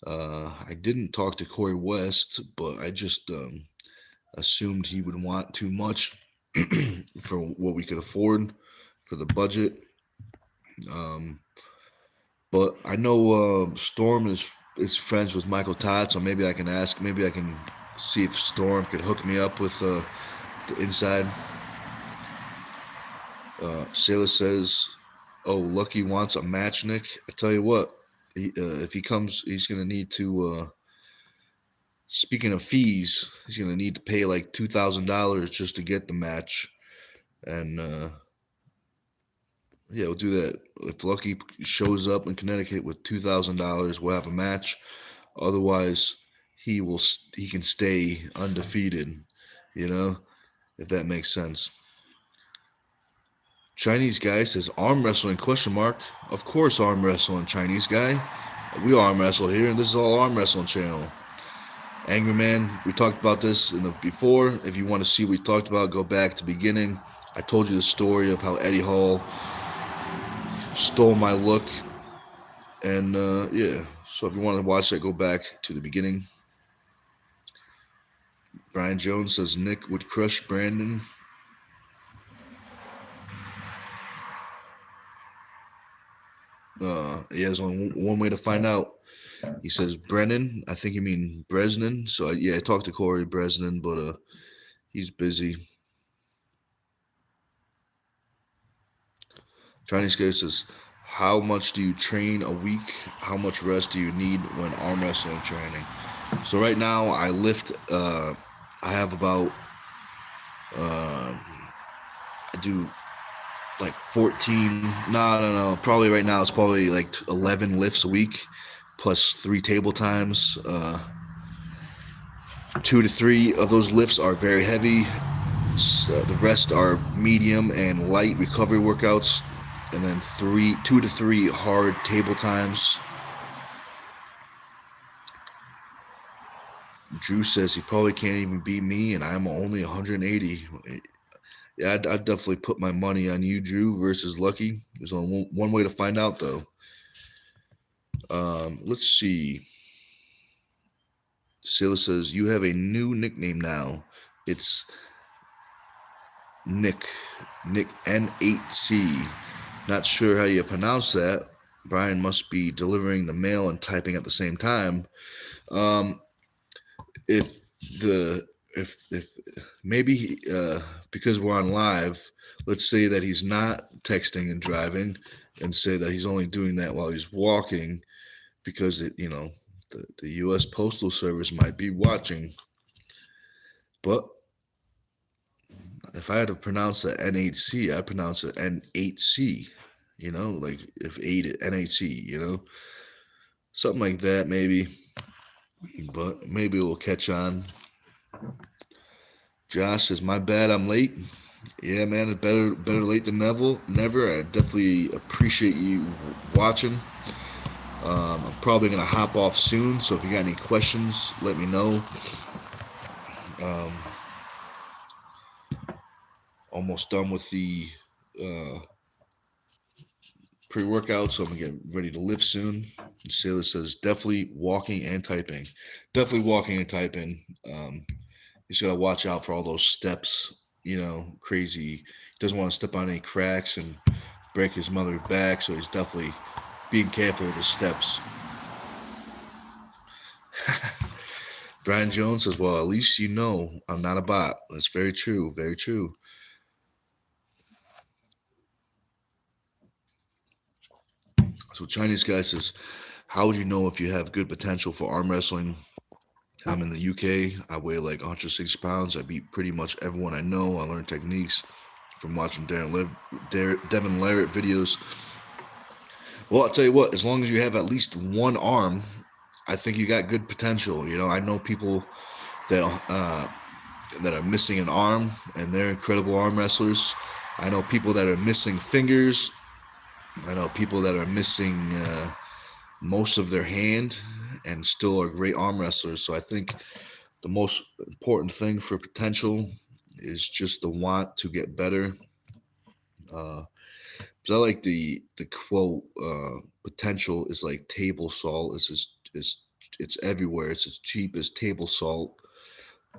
I didn't talk to Corey West, but assumed he would want too much for what we could afford for the budget. Um, but I know Storm is friends with Michael Todd, so maybe I can ask. Maybe I can see if Storm could hook me up with the inside. Sailor says, "Oh, Lucky wants a match, Nick. I tell you what, if he comes, he's gonna need to. Speaking of fees, he's gonna need to pay like $2,000 just to get the match, and yeah, we'll do that. If Lucky shows up in Connecticut with $2,000, we'll have a match. Otherwise, he can stay undefeated. You know, if that makes sense." Chinese guy says arm wrestling question mark. Of course arm wrestling, Chinese guy. We arm wrestle here, and this is all arm wrestling channel. Angry Man, we talked about this before. If you want to see what we talked about, go back to the beginning. I told you the story of how Eddie Hall stole my look, and yeah. So if you want to watch that, go back to the beginning. Brian Jones says Nick would crush Brandon. He has only one way to find out. He says Brennan. I think you mean Bresnan. So yeah, I talked to Corey Bresnan, but he's busy. Chinese guy says, "How much do you train a week? How much rest do you need when arm wrestling training?" So right now I lift. I have about. I do like 14. No. Probably right now it's probably like 11 lifts a week, plus 3 table times. 2 to 3 of those lifts are very heavy. The rest are medium and light recovery workouts, and then 2 to 3 hard table times. Drew says he probably can't even beat me, and I'm only 180. Yeah, I'd definitely put my money on you, Drew, versus Lucky. There's only one way to find out, though. Let's see. Silla says you have a new nickname now. It's Nick N8C. Not sure how you pronounce that. Brian must be delivering the mail and typing at the same time. Um, if the if maybe because we're on live, let's say that he's not texting and driving, and say that he's only doing that while he's walking, because the U.S. Postal Service might be watching. But if I had to pronounce the N8C, I'd pronounce it N8C. Like if 8 NAC, something like that maybe. But maybe we'll catch on. Josh says, "My bad, I'm late." Yeah, man, it's better late than never. I definitely appreciate you watching. I'm probably gonna hop off soon, so if you got any questions, let me know. Um, almost done with the uh, pre-workout, so I'm gonna get ready to lift soon. Sailor says definitely walking and typing. Definitely walking and typing. He's gotta watch out for all those steps. Crazy. He doesn't want to step on any cracks and break his mother's back, so he's definitely being careful with his steps. Brian Jones says, "Well, at least I'm not a bot." That's very true. Very true. So Chinese guy says, "How would you know if you have good potential for arm wrestling?" I'm in the UK. I weigh like 160 pounds. I beat pretty much everyone I know. I learned techniques from watching Devin Larrett videos. Well, I'll tell you what, as long as you have at least one arm, I think you got good potential. I know people that that are missing an arm, and they're incredible arm wrestlers. I know people that are missing fingers. I know people that are missing most of their hand and still are great arm wrestlers. So I think the most important thing for potential is just the want to get better. Because I like the quote, potential is like table salt. It's everywhere. It's as cheap as table salt.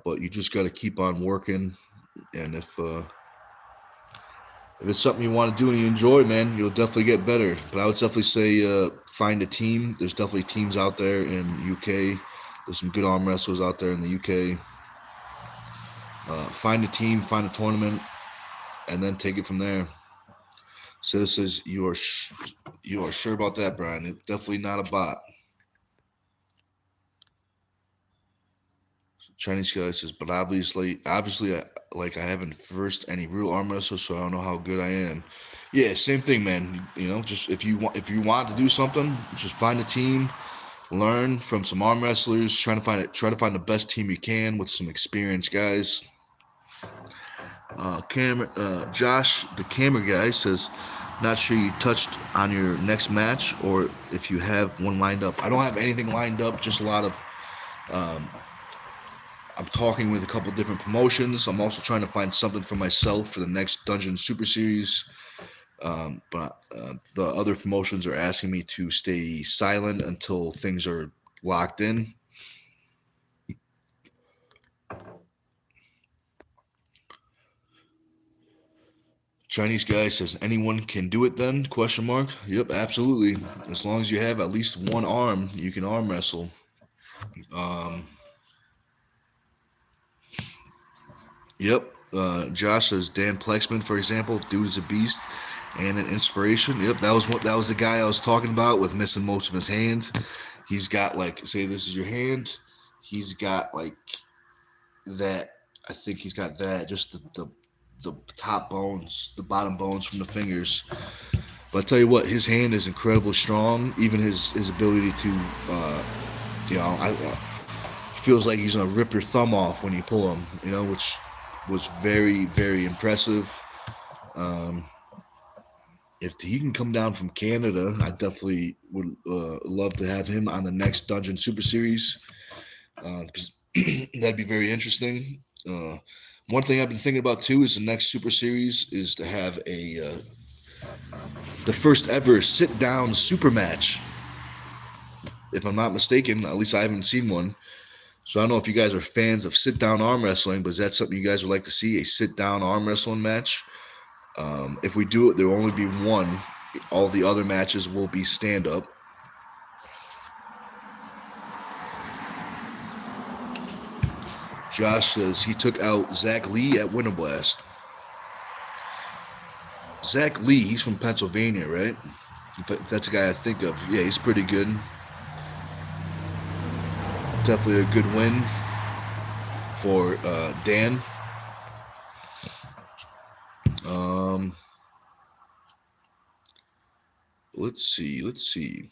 but you just got to keep on working. And if it's something you want to do and you enjoy, man, you'll definitely get better. But I would definitely say find a team. There's definitely teams out there in UK. There's some good arm wrestlers out there in the UK. Find a team, find a tournament, and then take it from there. So this is you are sure about that, Brian? It's definitely not a bot. Chinese guy says, but obviously, like I haven't versed any real arm wrestlers, so I don't know how good I am. Yeah, same thing, man. You know, just if you want to do something, just find a team, learn from some arm wrestlers, try to find the best team you can with some experienced guys. Josh, the camera guy, says, not sure you touched on your next match or if you have one lined up. I don't have anything lined up, just a lot of. I'm talking with a couple different promotions. I'm also trying to find something for myself for the next Dungeon Super Series. But the other promotions are asking me to stay silent until things are locked in. Chinese guy says, anyone can do it then? Question mark. Yep, absolutely. As long as you have at least one arm, you can arm wrestle. Um, yep. Josh says Dan Plexman, for example, dude is a beast and an inspiration. Yep, that was the guy I was talking about with missing most of his hands. He's got like, say this is your hand. He's got like that. I think he's got that. Just the top bones, the bottom bones from the fingers. But I tell you what, his hand is incredibly strong. Even his ability to, you know, feels like he's gonna rip your thumb off when you pull him. You know, which was very impressive. Um, if he can come down from Canada, I definitely would love to have him on the next Dungeon Super Series. That'd be very interesting. One thing I've been thinking about too is the next Super Series is to have the first ever sit down super match. If I'm not mistaken, at least I haven't seen one. So I don't know if you guys are fans of sit down arm wrestling, but is that something you guys would like to see? A sit down arm wrestling match? If we do it, there will only be one. All the other matches will be stand up. Josh says he took out Zach Lee at Winter Blast. Zach Lee, he's from Pennsylvania, right? That's a guy I think of. Yeah, he's pretty good. Definitely a good win for Dan. Let's see.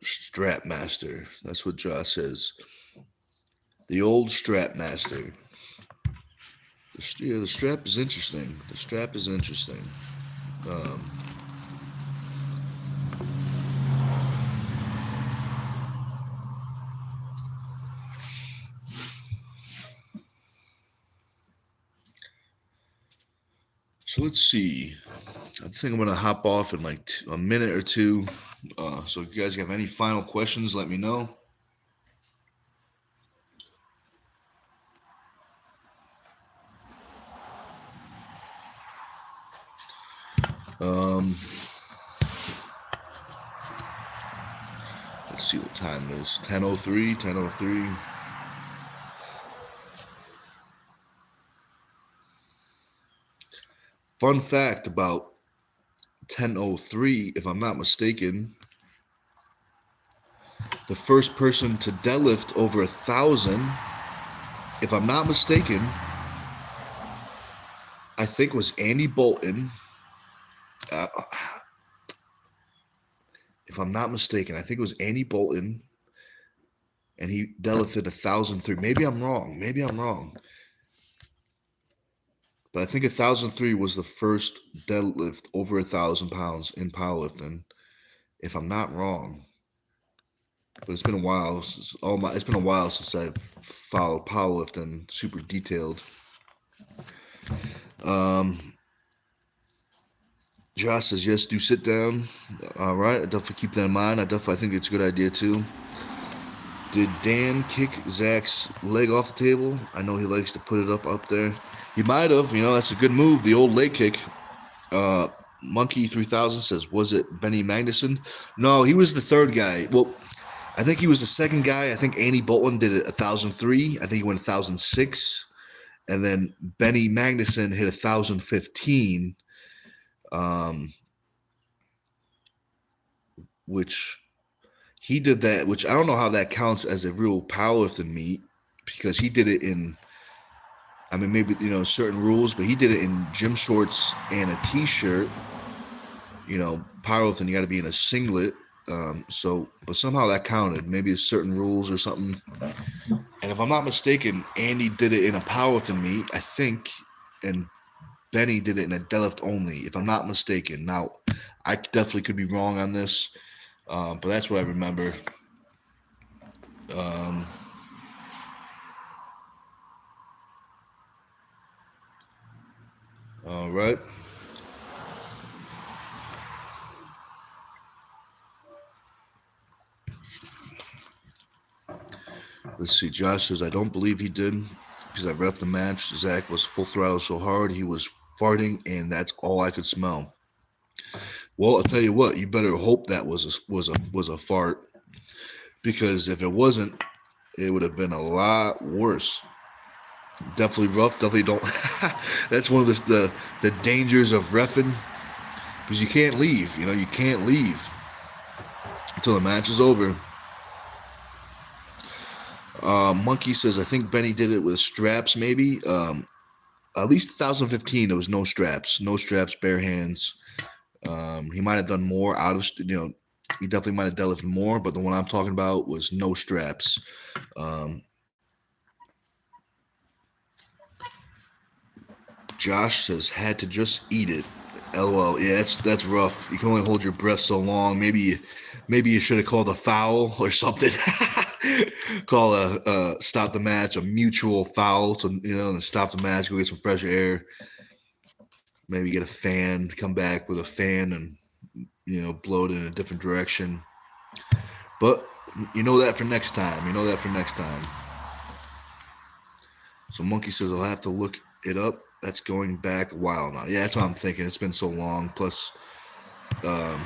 Strap Master. That's what Josh says. The old Strap Master. The strap is interesting. The strap is interesting. Um, so let's see. I think I'm gonna hop off in like a minute or two. So if you guys have any final questions, let me know. Um, let's see what time it is. 10:03. 10:03. Fun fact about 10:03, if I'm not mistaken, the first person to deadlift over 1,000, if I'm not mistaken, I think was Andy Bolton. If I'm not mistaken, I think it was Andy Bolton, and he deadlifted 1,003. Maybe I'm wrong. But I think 1,003 was the first deadlift over 1,000 pounds in powerlifting, if I'm not wrong. But it's been a while. It's been a while since I've followed powerlifting super detailed. Um, Josh says, yes, do sit down. All right, I definitely keep that in mind. I think it's a good idea, too. Did Dan kick Zach's leg off the table? I know he likes to put it up there. He might have. That's a good move, the old leg kick. Uh, Monkey 3000 says, was it Benny Magnuson? No, he was the third guy. Well, I think he was the second guy. I think Andy Bolton did it 1003. I think he went 1006. And then Benny Magnuson hit 1015. Which he did that, which I don't know how that counts as a real powerlifting meet, because he did it in, I mean, maybe, certain rules, but he did it in gym shorts and a t-shirt. Powerlifting, you got to be in a singlet. But somehow that counted. Maybe it's certain rules or something. And if I'm not mistaken, Andy did it in a powerlifting meet, I think, and Benny did it in a deadlift only, if I'm not mistaken. Now, I definitely could be wrong on this, but that's what I remember. All right. Let's see. Josh says, I don't believe he did because I ref the match. Zach was full throttle so hard he was farting, and that's all I could smell. Well, I'll tell you what. You better hope that was a fart, because if it wasn't, it would have been a lot worse. Definitely rough. Definitely don't. That's one of the dangers of reffing, because you can't leave. You can't leave until the match is over. Monkey says, I think Benny did it with straps, maybe. At least 2015, there was no straps, bare hands. He might have done more out of, he definitely might have deadlifted more, but the one I'm talking about was no straps. Josh says, had to just eat it. LOL. Yeah, that's rough. You can only hold your breath so long. Maybe you should have called a foul or something. Call stop the match, a mutual foul, to and stop the match, go get some fresh air. Maybe get a fan, come back with a fan, and blow it in a different direction. But that for next time. So Monkey says, I'll have to look it up. That's going back a while now. Yeah, that's what I'm thinking. It's been so long. Plus, I've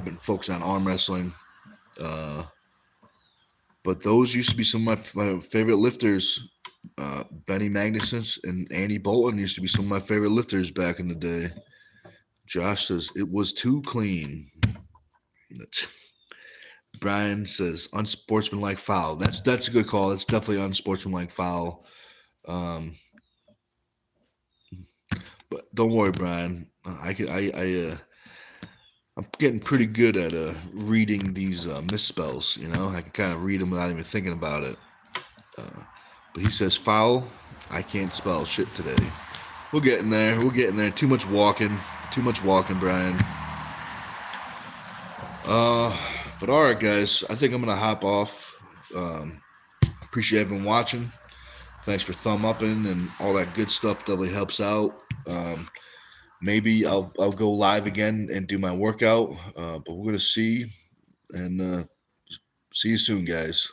been focused on arm wrestling. But those used to be some of my favorite lifters. Benny Magnuson and Andy Bolton used to be some of my favorite lifters back in the day. Josh says, it was too clean. Brian says, unsportsmanlike foul. That's a good call. It's definitely unsportsmanlike foul. But don't worry, Brian. I'm getting pretty good at reading these misspells. I can kind of read them without even thinking about it. But he says foul. I can't spell shit today. We're getting there. Too much walking, Brian. But all right, guys. I think I'm gonna hop off. Appreciate everyone watching. Thanks for thumb upping and all that good stuff. Definitely helps out. Maybe I'll go live again and do my workout. But we're gonna see, and see you soon, guys.